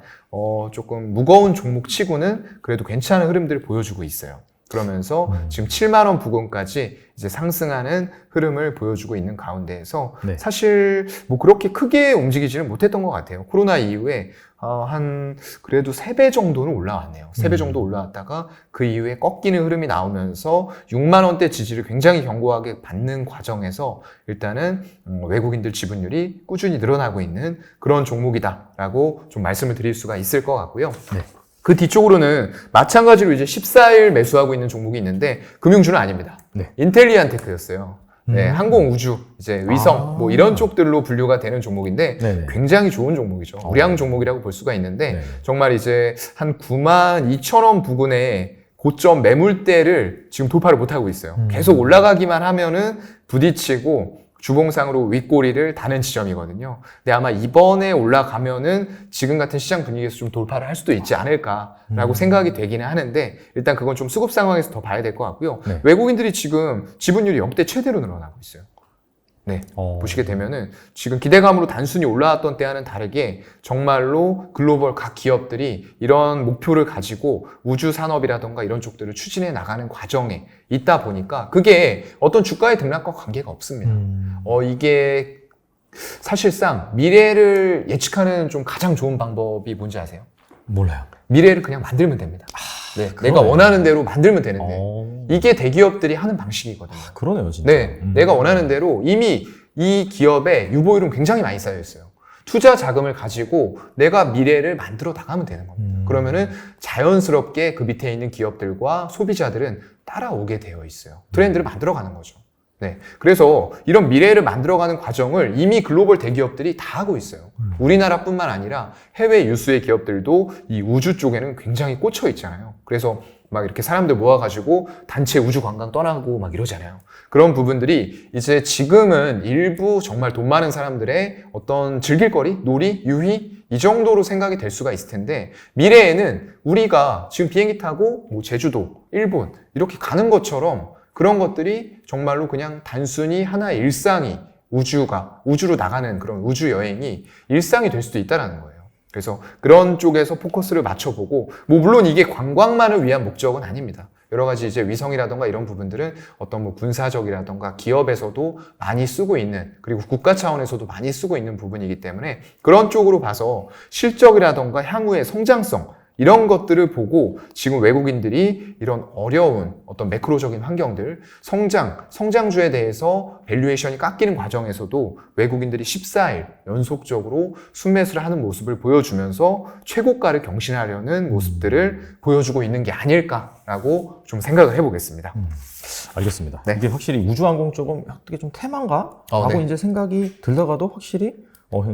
조금 무거운 종목 치고는 그래도 괜찮은 흐름들을 보여주고 있어요. 그러면서 지금 7만 원 부근까지 이제 상승하는 흐름을 보여주고 있는 가운데에서 네. 사실 뭐 그렇게 크게 움직이지는 못했던 것 같아요. 코로나 이후에 한 그래도 3배 정도는 올라왔네요. 3배 정도 올라왔다가 그 이후에 꺾이는 흐름이 나오면서 6만 원대 지지를 굉장히 견고하게 받는 과정에서 일단은 외국인들 지분율이 꾸준히 늘어나고 있는 그런 종목이다라고 좀 말씀을 드릴 수가 있을 것 같고요. 네. 그 뒤쪽으로는 마찬가지로 이제 14일 매수하고 있는 종목이 있는데 금융주는 아닙니다. 네. 인텔리안테크였어요. 네, 항공 우주, 이제 위성 뭐 이런 쪽들로 분류가 되는 종목인데 네네. 굉장히 좋은 종목이죠. 우량 종목이라고 볼 수가 있는데 네네. 정말 이제 한 92,000원 부근에 고점 매물대를 지금 돌파를 못 하고 있어요. 계속 올라가기만 하면은 부딪히고 주봉상으로 윗꼬리를 다는 지점이거든요. 근데 아마 이번에 올라가면은 지금 같은 시장 분위기에서 좀 돌파를 할 수도 있지 않을까라고 생각이 되기는 하는데 일단 그건 좀 수급 상황에서 더 봐야 될 것 같고요. 네. 외국인들이 지금 지분율이 역대 최대로 늘어나고 있어요. 네. 보시게 되면은 지금 기대감으로 단순히 올라왔던 때와는 다르게 정말로 글로벌 각 기업들이 이런 목표를 가지고 우주 산업이라던가 이런 쪽들을 추진해 나가는 과정에 있다 보니까 그게 어떤 주가의 등락과 관계가 없습니다. 이게 사실상 미래를 예측하는 좀 가장 좋은 방법이 뭔지 아세요? 몰라요. 미래를 그냥 만들면 됩니다. 네, 그러네요. 내가 원하는 대로 만들면 되는데 이게 대기업들이 하는 방식이거든요. 그러네요, 진짜. 네, 내가 원하는 대로 이미 이 기업에 유보율은 굉장히 많이 쌓여 있어요. 투자 자금을 가지고 내가 미래를 만들어 나가면 되는 겁니다. 그러면은 자연스럽게 그 밑에 있는 기업들과 소비자들은 따라오게 되어 있어요. 트렌드를 만들어가는 거죠. 네, 그래서 이런 미래를 만들어가는 과정을 이미 글로벌 대기업들이 다 하고 있어요. 우리나라뿐만 아니라 해외 유수의 기업들도 이 우주 쪽에는 굉장히 꽂혀 있잖아요. 그래서 막 이렇게 사람들 모아가지고 단체 우주 관광 떠나고 막 이러잖아요. 그런 부분들이 이제 지금은 일부 정말 돈 많은 사람들의 어떤 즐길거리, 놀이, 유희 이 정도로 생각이 될 수가 있을 텐데 미래에는 우리가 지금 비행기 타고 뭐 제주도, 일본 이렇게 가는 것처럼 그런 것들이 정말로 그냥 단순히 하나의 일상이 우주로 나가는 그런 우주 여행이 일상이 될 수도 있다는 거예요. 그래서 그런 쪽에서 포커스를 맞춰보고 뭐 물론 이게 관광만을 위한 목적은 아닙니다. 여러 가지 이제 위성이라던가 이런 부분들은 어떤 뭐 군사적이라던가 기업에서도 많이 쓰고 있는 그리고 국가 차원에서도 많이 쓰고 있는 부분이기 때문에 그런 쪽으로 봐서 실적이라던가 향후의 성장성 이런 것들을 보고 지금 외국인들이 이런 어려운 어떤 매크로적인 환경들, 성장주에 대해서 밸류에이션이 깎이는 과정에서도 외국인들이 14일 연속적으로 순매수를 하는 모습을 보여주면서 최고가를 경신하려는 모습들을 보여주고 있는 게 아닐까라고 좀 생각을 해보겠습니다. 알겠습니다. 네. 이게 확실히 우주항공 쪽은 어떻게 좀 테마인가? 하고 네. 이제 생각이 들다가도 확실히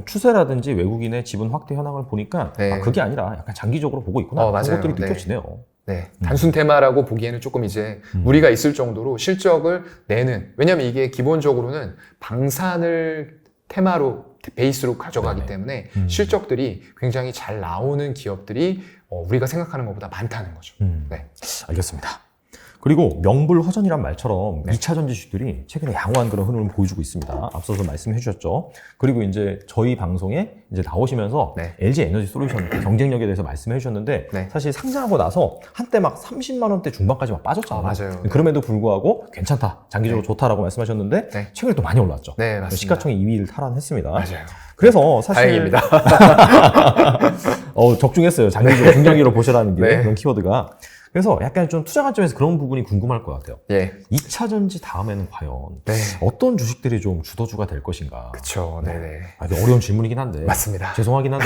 추세라든지 외국인의 지분 확대 현황을 보니까 네. 그게 아니라 약간 장기적으로 보고 있구나. 그런 맞아요. 것들이 네. 느껴지네요. 네, 단순 테마라고 보기에는 조금 이제 무리가 있을 정도로 실적을 내는, 왜냐면 이게 기본적으로는 방산을 테마로 베이스로 가져가기 네네. 때문에 실적들이 굉장히 잘 나오는 기업들이 우리가 생각하는 것보다 많다는 거죠. 네. 알겠습니다. 그리고 명불허전이란 말처럼 네. 2차 전지주들이 최근에 양호한 그런 흐름을 보여주고 있습니다. 앞서서 말씀해 주셨죠. 그리고 이제 저희 방송에 이제 나오시면서 네. LG 에너지 솔루션 경쟁력에 대해서 말씀해 주셨는데 네. 사실 상장하고 나서 한때 막 30만 원대 중반까지 막 빠졌잖아요. 맞아요. 네. 그럼에도 불구하고 괜찮다, 장기적으로 좋다라고 말씀하셨는데 네. 최근에 또 많이 올랐죠. 네, 맞습니다. 시가총액 2위를 탈환했습니다. 맞아요. 그래서 사실 다행입니다. 적중했어요. 장기적으로 중장기로 보시라는 게 네. 그런 키워드가. 그래서 약간 좀 투자 관점에서 그런 부분이 궁금할 것 같아요. 예. 2차 전지 다음에는 과연 네. 어떤 주식들이 좀 주도주가 될 것인가? 그쵸. 네네. 이게 어려운 질문이긴 한데. 맞습니다. 죄송하긴 한데.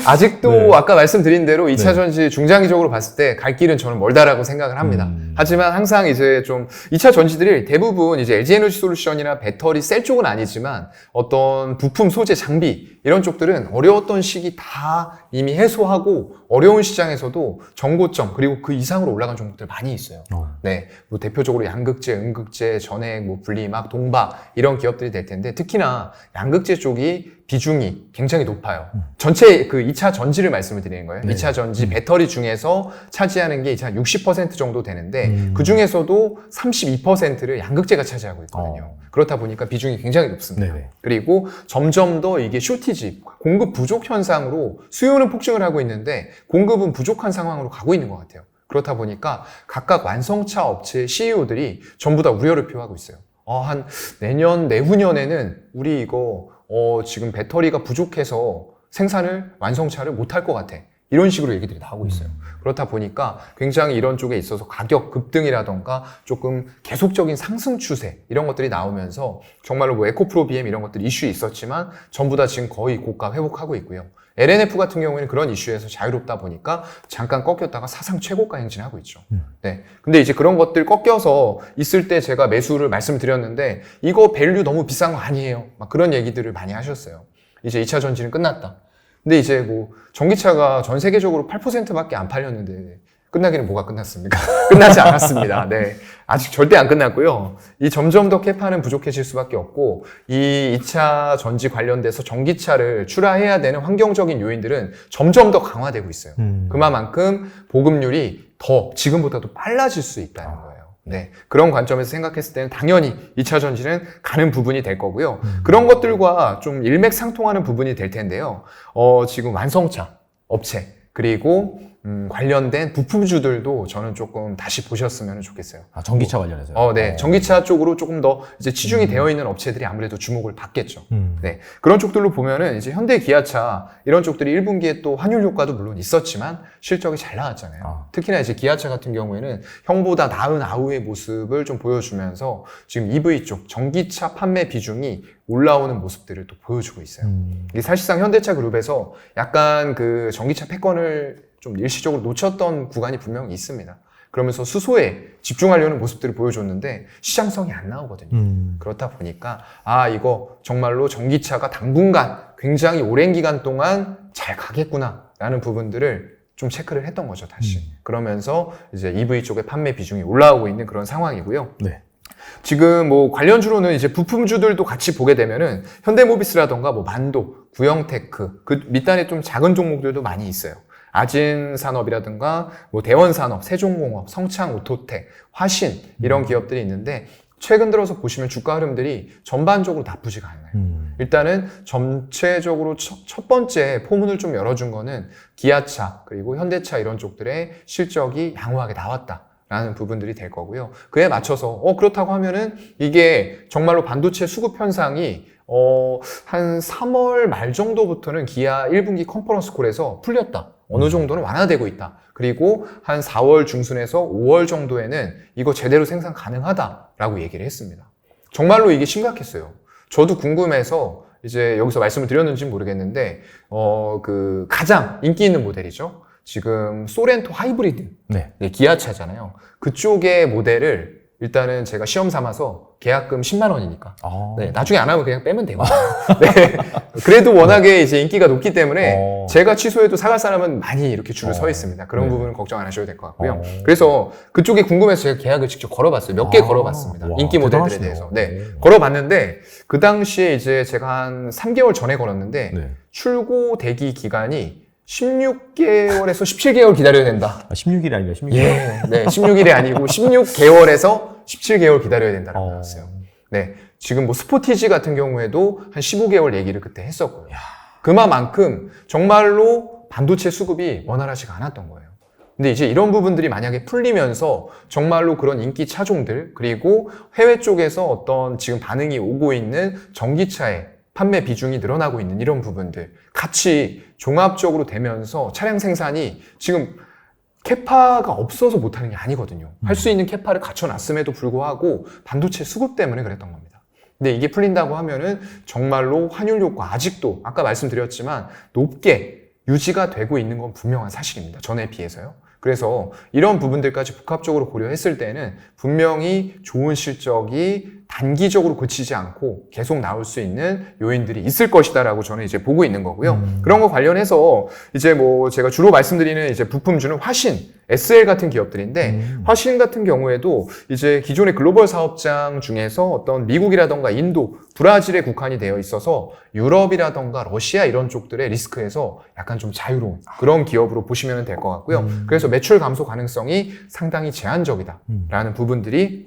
아직도 네. 아까 말씀드린 대로 2차 네. 전지 중장기적으로 봤을 때 갈 길은 저는 멀다라고 생각을 합니다. 하지만 항상 이제 좀 2차 전지들이 대부분 이제 LG 에너지 솔루션이나 배터리 셀 쪽은 아니지만 어떤 부품 소재 장비 이런 쪽들은 어려웠던 시기 다 이미 해소하고 어려운 시장에서도 정고점 그리고 그 이상으로 올라간 종목들 많이 있어요. 네, 뭐 대표적으로 양극재, 음극재, 전액, 뭐 분리막, 동바 이런 기업들이 될 텐데 특히나 양극재 쪽이 비중이 굉장히 높아요. 전체 그 2차 전지를 말씀을 드리는 거예요. 네. 2차 전지 배터리 중에서 차지하는 게 이제 한 60% 정도 되는데 그 중에서도 32%를 양극재가 차지하고 있거든요. 그렇다 보니까 비중이 굉장히 높습니다. 네네. 그리고 점점 더 이게 쇼티지, 공급 부족 현상으로 수요는 폭증을 하고 있는데 공급은 부족한 상황으로 가고 있는 것 같아요. 그렇다 보니까 각각 완성차 업체의 CEO들이 전부 다 우려를 표하고 있어요. 한 내년, 내후년에는 우리 이거 지금 배터리가 부족해서 생산을 완성차를 못할 것 같아. 이런 식으로 얘기들이 나오고 있어요. 그렇다 보니까 굉장히 이런 쪽에 있어서 가격 급등이라던가 조금 계속적인 상승 추세 이런 것들이 나오면서 정말로 뭐 에코프로 BM 이런 것들이 이슈 있었지만 전부 다 지금 거의 고가 회복하고 있고요. LNF 같은 경우에는 그런 이슈에서 자유롭다 보니까 잠깐 꺾였다가 사상 최고가 행진하고 있죠. 네. 근데 이제 그런 것들 꺾여서 있을 때 제가 매수를 말씀드렸는데 이거 밸류 너무 비싼 거 아니에요. 막 그런 얘기들을 많이 하셨어요. 이제 2차 전지는 끝났다. 근데 이제 뭐 전기차가 전 세계적으로 8%밖에 안 팔렸는데 끝나기는 뭐가 끝났습니까? 끝나지 않았습니다. 네. 아직 절대 안 끝났고요. 이 점점 더 캐파는 부족해질 수밖에 없고, 이 2차 전지 관련돼서 전기차를 출하해야 되는 환경적인 요인들은 점점 더 강화되고 있어요. 그만큼 보급률이 더 지금보다도 빨라질 수 있다는 거예요. 네. 그런 관점에서 생각했을 때는 당연히 2차 전지는 가는 부분이 될 거고요. 그런 것들과 좀 일맥상통하는 부분이 될 텐데요. 지금 완성차 업체, 그리고 관련된 부품주들도 저는 조금 다시 보셨으면 좋겠어요. 아, 전기차 관련해서요? 네. 전기차 쪽으로 조금 더 이제 치중이 되어 있는 업체들이 아무래도 주목을 받겠죠. 네. 그런 쪽들로 보면은 이제 현대 기아차 이런 쪽들이 1분기에 또 환율 효과도 물론 있었지만 실적이 잘 나왔잖아요. 특히나 이제 기아차 같은 경우에는 형보다 나은 아우의 모습을 좀 보여주면서 지금 EV 쪽 전기차 판매 비중이 올라오는 모습들을 또 보여주고 있어요. 이게 사실상 현대차 그룹에서 약간 그 전기차 패권을 좀 일시적으로 놓쳤던 구간이 분명히 있습니다. 그러면서 수소에 집중하려는 모습들을 보여줬는데 시장성이 안 나오거든요. 그렇다 보니까 이거 정말로 전기차가 당분간 굉장히 오랜 기간 동안 잘 가겠구나 라는 부분들을 좀 체크를 했던 거죠, 다시. 그러면서 이제 EV 쪽의 판매 비중이 올라오고 있는 그런 상황이고요. 네. 지금 뭐 관련주로는 이제 부품주들도 같이 보게 되면은 현대모비스라던가 뭐 만도, 구형테크 그 밑단에 좀 작은 종목들도 많이 있어요. 아진산업이라든가 뭐 대원산업, 세종공업, 성창오토텍, 화신 이런 기업들이 있는데 최근 들어서 보시면 주가 흐름들이 전반적으로 나쁘지가 않아요. 일단은 전체적으로 첫 번째 포문을 좀 열어준 거는 기아차 그리고 현대차 이런 쪽들의 실적이 양호하게 나왔다. 라는 부분들이 될 거고요. 그에 맞춰서 그렇다고 하면은 이게 정말로 반도체 수급 현상이 한 3월 말 정도부터는 기아 1분기 컨퍼런스 콜에서 풀렸다. 어느 정도는 완화되고 있다. 그리고 한 4월 중순에서 5월 정도에는 이거 제대로 생산 가능하다라고 얘기를 했습니다. 정말로 이게 심각했어요. 저도 궁금해서 이제 여기서 말씀을 드렸는지는 모르겠는데 그 가장 인기 있는 모델이죠. 지금 소렌토 하이브리드 네. 기아차잖아요. 그쪽의 모델을 일단은 제가 시험 삼아서 계약금 10만 원이니까 네, 나중에 안 하면 그냥 빼면 되거든요. 네. 그래도 워낙에 이제 인기가 높기 때문에 제가 취소해도 사갈 사람은 많이 이렇게 줄을 서 있습니다. 그런 부분은 걱정 안 하셔도 될 것 같고요. 그래서 그쪽에 궁금해서 제가 계약을 직접 걸어봤어요. 몇 개 걸어봤습니다. 와, 인기 모델들에 대단하시네요. 대해서. 네, 걸어봤는데 그 당시에 이제 제가 한 3개월 전에 걸었는데 네. 출고 대기 기간이 16개월에서 17개월 기다려야 된다. 16일이 아니라 16일. 예, 네, 16일이 아니고 16개월에서 17개월 기다려야 된다라고 나왔어요. 네, 지금 뭐 스포티지 같은 경우에도 한 15개월 얘기를 그때 했었고요. 그만큼 정말로 반도체 수급이 원활하지가 않았던 거예요. 근데 이제 이런 부분들이 만약에 풀리면서 정말로 그런 인기 차종들 그리고 해외 쪽에서 어떤 지금 반응이 오고 있는 전기차의 판매 비중이 늘어나고 있는 이런 부분들 같이 종합적으로 되면서 차량 생산이 지금 캐파가 없어서 못하는 게 아니거든요. 할 수 있는 캐파를 갖춰놨음에도 불구하고 반도체 수급 때문에 그랬던 겁니다. 근데 이게 풀린다고 하면은 정말로 환율 효과 아직도 아까 말씀드렸지만 높게 유지가 되고 있는 건 분명한 사실입니다. 전에 비해서요. 그래서 이런 부분들까지 복합적으로 고려했을 때는 분명히 좋은 실적이 단기적으로 그치지 않고 계속 나올 수 있는 요인들이 있을 것이다라고 저는 이제 보고 있는 거고요. 그런 거 관련해서 이제 뭐 제가 주로 말씀드리는 이제 부품주는 화신, SL 같은 기업들인데 화신 같은 경우에도 이제 기존의 글로벌 사업장 중에서 어떤 미국이라던가 인도, 브라질에 국한이 되어 있어서 유럽이라던가 러시아 이런 쪽들의 리스크에서 약간 좀 자유로운 그런 기업으로 보시면 될 것 같고요. 그래서 매출 감소 가능성이 상당히 제한적이다라는 부분들이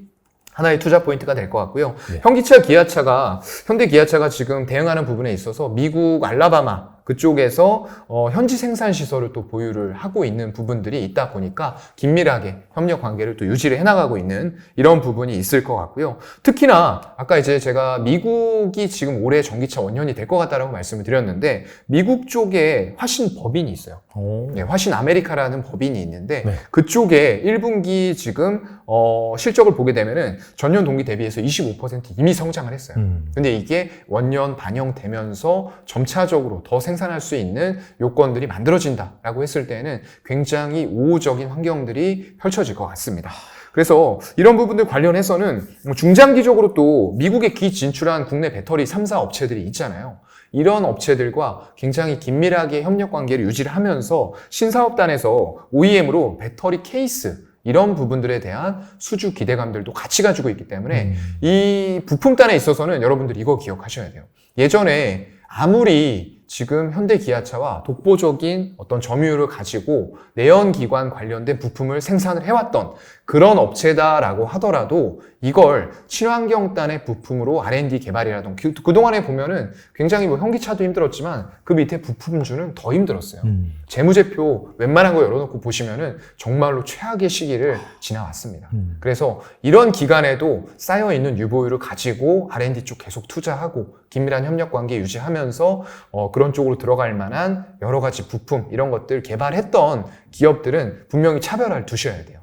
하나의 투자 포인트가 될 것 같고요. 네. 현대 기아차가 지금 대응하는 부분에 있어서 미국 알라바마 그쪽에서 현지 생산 시설을 또 보유를 하고 있는 부분들이 있다 보니까 긴밀하게 협력 관계를 또 유지를 해나가고 있는 이런 부분이 있을 것 같고요. 특히나 아까 이제 제가 미국이 지금 올해 전기차 원년이 될 것 같다라고 말씀을 드렸는데 미국 쪽에 화신 법인이 있어요. 네, 화신 아메리카라는 법인이 있는데 네. 그쪽에 1분기 지금 실적을 보게 되면은 전년 동기 대비해서 25% 이미 성장을 했어요. 근데 이게 원년 반영되면서 점차적으로 더 생산할 수 있는 요건들이 만들어진다라고 했을 때는 굉장히 우호적인 환경들이 펼쳐질 것 같습니다. 그래서 이런 부분들 관련해서는 중장기적으로 또 미국에 기진출한 국내 배터리 3사 업체들이 있잖아요. 이런 업체들과 굉장히 긴밀하게 협력 관계를 유지를 하면서 신사업단에서 OEM으로 배터리 케이스 이런 부분들에 대한 수주 기대감들도 같이 가지고 있기 때문에 이 부품단에 있어서는 여러분들 이거 기억하셔야 돼요. 예전에 아무리 지금 현대 기아차와 독보적인 어떤 점유율을 가지고 내연기관 관련된 부품을 생산을 해왔던 그런 업체다라고 하더라도 이걸 친환경단의 부품으로 R&D 개발이라던가 그동안에 보면은 굉장히 뭐 현기차도 힘들었지만 그 밑에 부품주는 더 힘들었어요. 재무제표 웬만한 거 열어놓고 보시면은 정말로 최악의 시기를 지나왔습니다. 그래서 이런 기간에도 쌓여있는 유보율을 가지고 R&D 쪽 계속 투자하고 긴밀한 협력 관계 유지하면서 그런 쪽으로 들어갈 만한 여러 가지 부품 이런 것들 개발했던 기업들은 분명히 차별화를 두셔야 돼요.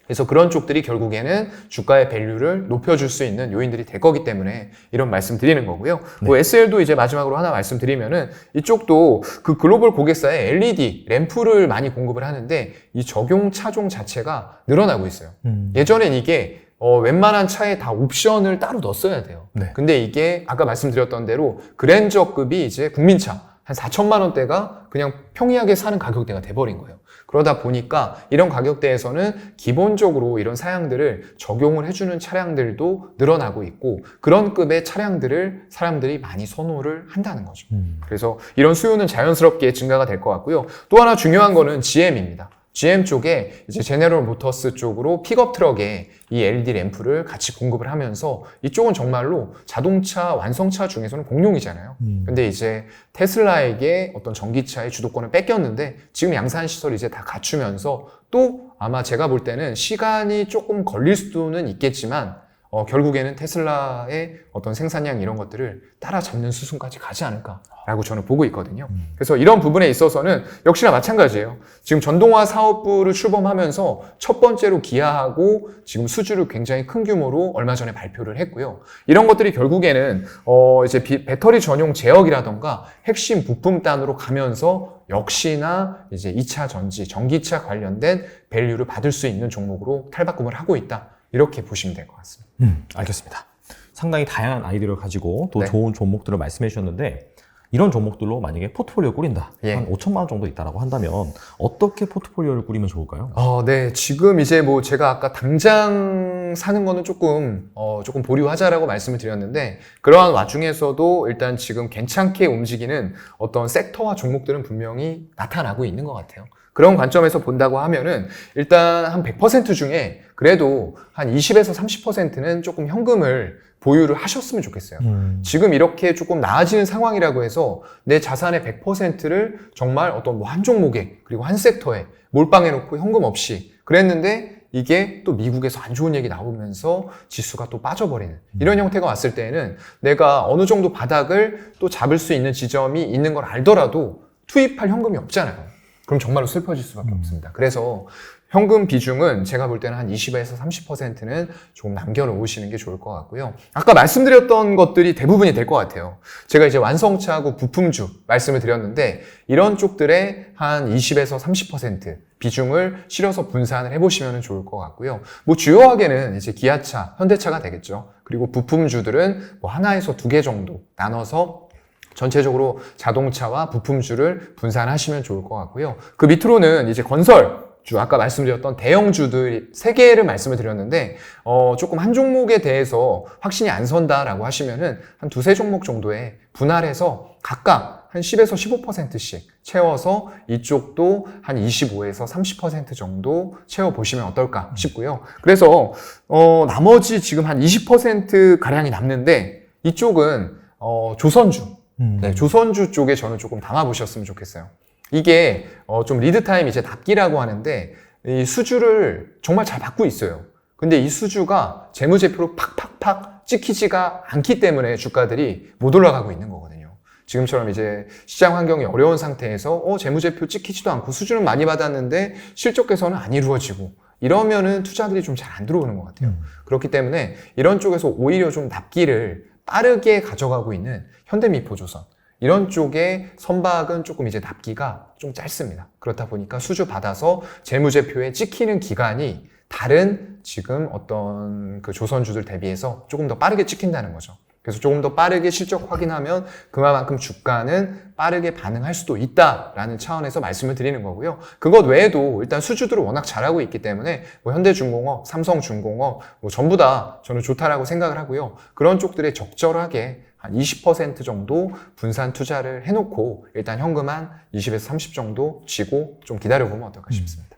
그래서 그런 쪽들이 결국에는 주가의 밸류를 높여줄 수 있는 요인들이 될 거기 때문에 이런 말씀 드리는 거고요. 네. 뭐 SL도 이제 마지막으로 하나 말씀드리면은 이쪽도 그 글로벌 고객사에 LED 램프를 많이 공급을 하는데 이 적용 차종 자체가 늘어나고 있어요. 예전엔 이게 웬만한 차에 다 옵션을 따로 넣었어야 돼요. 네. 근데 이게 아까 말씀드렸던 대로 그랜저급이 이제 국민차 한 4천만 원대가 그냥 평이하게 사는 가격대가 돼버린 거예요. 그러다 보니까 이런 가격대에서는 기본적으로 이런 사양들을 적용을 해주는 차량들도 늘어나고 있고 그런 급의 차량들을 사람들이 많이 선호를 한다는 거죠. 그래서 이런 수요는 자연스럽게 증가가 될 것 같고요. 또 하나 중요한 거는 GM입니다. GM 쪽에 이제 제네럴 모터스 쪽으로 픽업 트럭에 이 LED 램프를 같이 공급을 하면서 이쪽은 정말로 자동차 완성차 중에서는 공룡이잖아요. 근데 이제 테슬라에게 어떤 전기차의 주도권을 뺏겼는데 지금 양산 시설을 이제 다 갖추면서 또 아마 제가 볼 때는 시간이 조금 걸릴 수는 있겠지만 결국에는 테슬라의 어떤 생산량 이런 것들을 따라잡는 수순까지 가지 않을까라고 저는 보고 있거든요. 그래서 이런 부분에 있어서는 역시나 마찬가지예요. 지금 전동화 사업부를 출범하면서 첫 번째로 기아하고 지금 수주를 굉장히 큰 규모로 얼마 전에 발표를 했고요. 이런 것들이 결국에는 이제 배터리 전용 제역이라던가 핵심 부품단으로 가면서 역시나 이제 2차 전지, 전기차 관련된 밸류를 받을 수 있는 종목으로 탈바꿈을 하고 있다. 이렇게 보시면 될 것 같습니다. 알겠습니다. 상당히 다양한 아이디어를 가지고 또 네. 좋은 종목들을 말씀해 주셨는데 이런 종목들로 만약에 포트폴리오를 꾸린다. 예. 한 5천만 원 정도 있다라고 한다면 어떻게 포트폴리오를 꾸리면 좋을까요? 네. 지금 이제 뭐 제가 아까 당장 사는 거는 조금 보류하자라고 말씀을 드렸는데 그러한 와중에서도 일단 지금 괜찮게 움직이는 어떤 섹터와 종목들은 분명히 나타나고 있는 것 같아요. 그런 관점에서 본다고 하면은 일단 한 100% 중에 그래도 한 20에서 30%는 조금 현금을 보유를 하셨으면 좋겠어요. 지금 이렇게 조금 나아지는 상황이라고 해서 내 자산의 100%를 정말 어떤 뭐 한 종목에 그리고 한 섹터에 몰빵해 놓고 현금 없이 그랬는데 이게 또 미국에서 안 좋은 얘기 나오면서 지수가 또 빠져버리는 이런 형태가 왔을 때에는 내가 어느 정도 바닥을 또 잡을 수 있는 지점이 있는 걸 알더라도 투입할 현금이 없잖아요. 그럼 정말로 슬퍼질 수밖에 없습니다. 그래서 현금 비중은 제가 볼 때는 한 20에서 30%는 좀 남겨놓으시는 게 좋을 것 같고요. 아까 말씀드렸던 것들이 대부분이 될 것 같아요. 제가 이제 완성차하고 부품주 말씀을 드렸는데 이런 쪽들의 한 20에서 30% 비중을 실어서 분산을 해보시면 좋을 것 같고요. 뭐 주요하게는 이제 기아차, 현대차가 되겠죠. 그리고 부품주들은 뭐 하나에서 2개 정도 나눠서 전체적으로 자동차와 부품주를 분산하시면 좋을 것 같고요. 그 밑으로는 이제 건설주, 아까 말씀드렸던 대형주들 3개를 말씀을 드렸는데, 조금 한 종목에 대해서 확신이 안 선다라고 하시면은 한 2-3종목 정도에 분할해서 각각 한 10에서 15%씩 채워서 이쪽도 한 25에서 30% 정도 채워보시면 어떨까 싶고요. 그래서, 나머지 지금 한 20% 가량이 남는데, 이쪽은, 조선주. 네, 조선주 쪽에 저는 조금 담아보셨으면 좋겠어요. 이게 좀 리드타임 이제 납기라고 하는데 이 수주를 정말 잘 받고 있어요. 근데 이 수주가 재무제표로 팍팍팍 찍히지가 않기 때문에 주가들이 못 올라가고 있는 거거든요. 지금처럼 이제 시장 환경이 어려운 상태에서 재무제표 찍히지도 않고 수주는 많이 받았는데 실적 개선은 안 이루어지고 이러면은 투자들이 좀 잘 안 들어오는 것 같아요. 그렇기 때문에 이런 쪽에서 오히려 좀 납기를 빠르게 가져가고 있는 현대미포조선 이런 쪽의 선박은 조금 이제 납기가 좀 짧습니다. 그렇다 보니까 수주 받아서 재무제표에 찍히는 기간이 다른 지금 어떤 그 조선주들 대비해서 조금 더 빠르게 찍힌다는 거죠. 그래서 조금 더 빠르게 실적 확인하면 그만큼 주가는 빠르게 반응할 수도 있다라는 차원에서 말씀을 드리는 거고요. 그것 외에도 일단 수주들을 워낙 잘하고 있기 때문에 뭐 현대중공업, 삼성중공업 뭐 전부 다 저는 좋다라고 생각을 하고요. 그런 쪽들에 적절하게 한 20% 정도 분산 투자를 해놓고 일단 현금 한 20에서 30 정도 쥐고 좀 기다려보면 어떨까 싶습니다.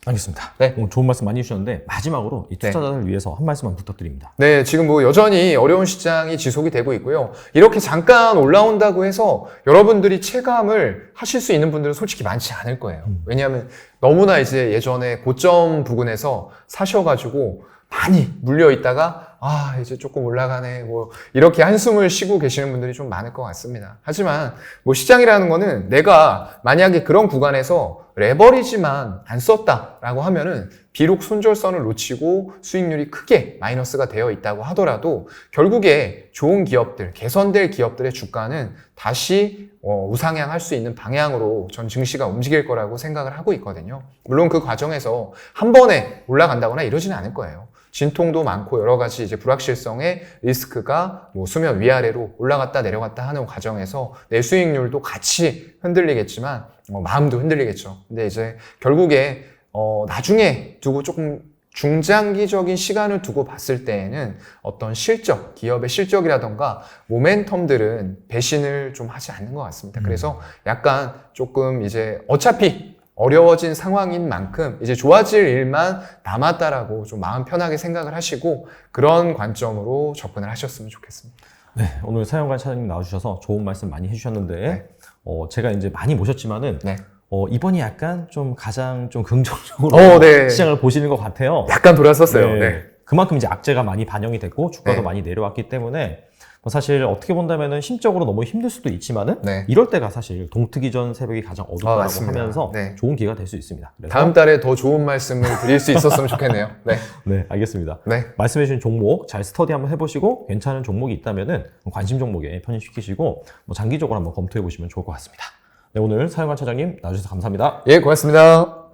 알겠습니다. 네. 오늘 좋은 말씀 많이 해주셨는데 마지막으로 이 투자자들을 위해서 한 말씀만 부탁드립니다. 네, 지금 뭐 여전히 어려운 시장이 지속이 되고 있고요. 이렇게 잠깐 올라온다고 해서 여러분들이 체감을 하실 수 있는 분들은 솔직히 많지 않을 거예요. 왜냐하면 너무나 이제 예전에 고점 부근에서 사셔가지고 많이 물려 있다가 이제 조금 올라가네 뭐 이렇게 한숨을 쉬고 계시는 분들이 좀 많을 것 같습니다. 하지만 뭐 시장이라는 거는 내가 만약에 그런 구간에서 레버리지만 안 썼다라고 하면은 비록 손절선을 놓치고 수익률이 크게 마이너스가 되어 있다고 하더라도 결국에 좋은 기업들, 개선될 기업들의 주가는 다시 우상향할 수 있는 방향으로 전 증시가 움직일 거라고 생각을 하고 있거든요. 물론 그 과정에서 한 번에 올라간다거나 이러지는 않을 거예요. 진통도 많고 여러 가지 이제 불확실성의 리스크가 뭐 수면 위아래로 올라갔다 내려갔다 하는 과정에서 내 수익률도 같이 흔들리겠지만 마음도 흔들리겠죠. 근데 이제 결국에 나중에 두고 조금 중장기적인 시간을 두고 봤을 때에는 어떤 실적, 기업의 실적이라던가 모멘텀들은 배신을 좀 하지 않는 것 같습니다. 그래서 약간 조금 이제 어차피 어려워진 상황인 만큼 이제 좋아질 일만 남았다라고 좀 마음 편하게 생각을 하시고 그런 관점으로 접근을 하셨으면 좋겠습니다. 네, 오늘 사연관 차장님 나와주셔서 좋은 말씀 많이 해주셨는데 네. 제가 이제 많이 모셨지만은 네. 이번이 약간 좀 가장 좀 긍정적으로 네. 시장을 보시는 것 같아요. 약간 돌았었어요. 네. 그만큼 이제 악재가 많이 반영이 됐고 주가도 네. 많이 내려왔기 때문에 사실 어떻게 본다면은 심적으로 너무 힘들 수도 있지만은 네. 이럴 때가 사실 동트기 전 새벽이 가장 어둡다고 맞습니다. 하면서 네. 좋은 기회가 될 수 있습니다. 그래서 다음 달에 더 좋은 말씀을 드릴 수 있었으면 좋겠네요. 네. 네, 알겠습니다. 네. 말씀해주신 종목 잘 스터디 한번 해보시고 괜찮은 종목이 있다면은 관심 종목에 편입시키시고 뭐 장기적으로 한번 검토해 보시면 좋을 것 같습니다. 네, 오늘 사연관 차장님 나와주셔서 감사합니다. 예, 고맙습니다.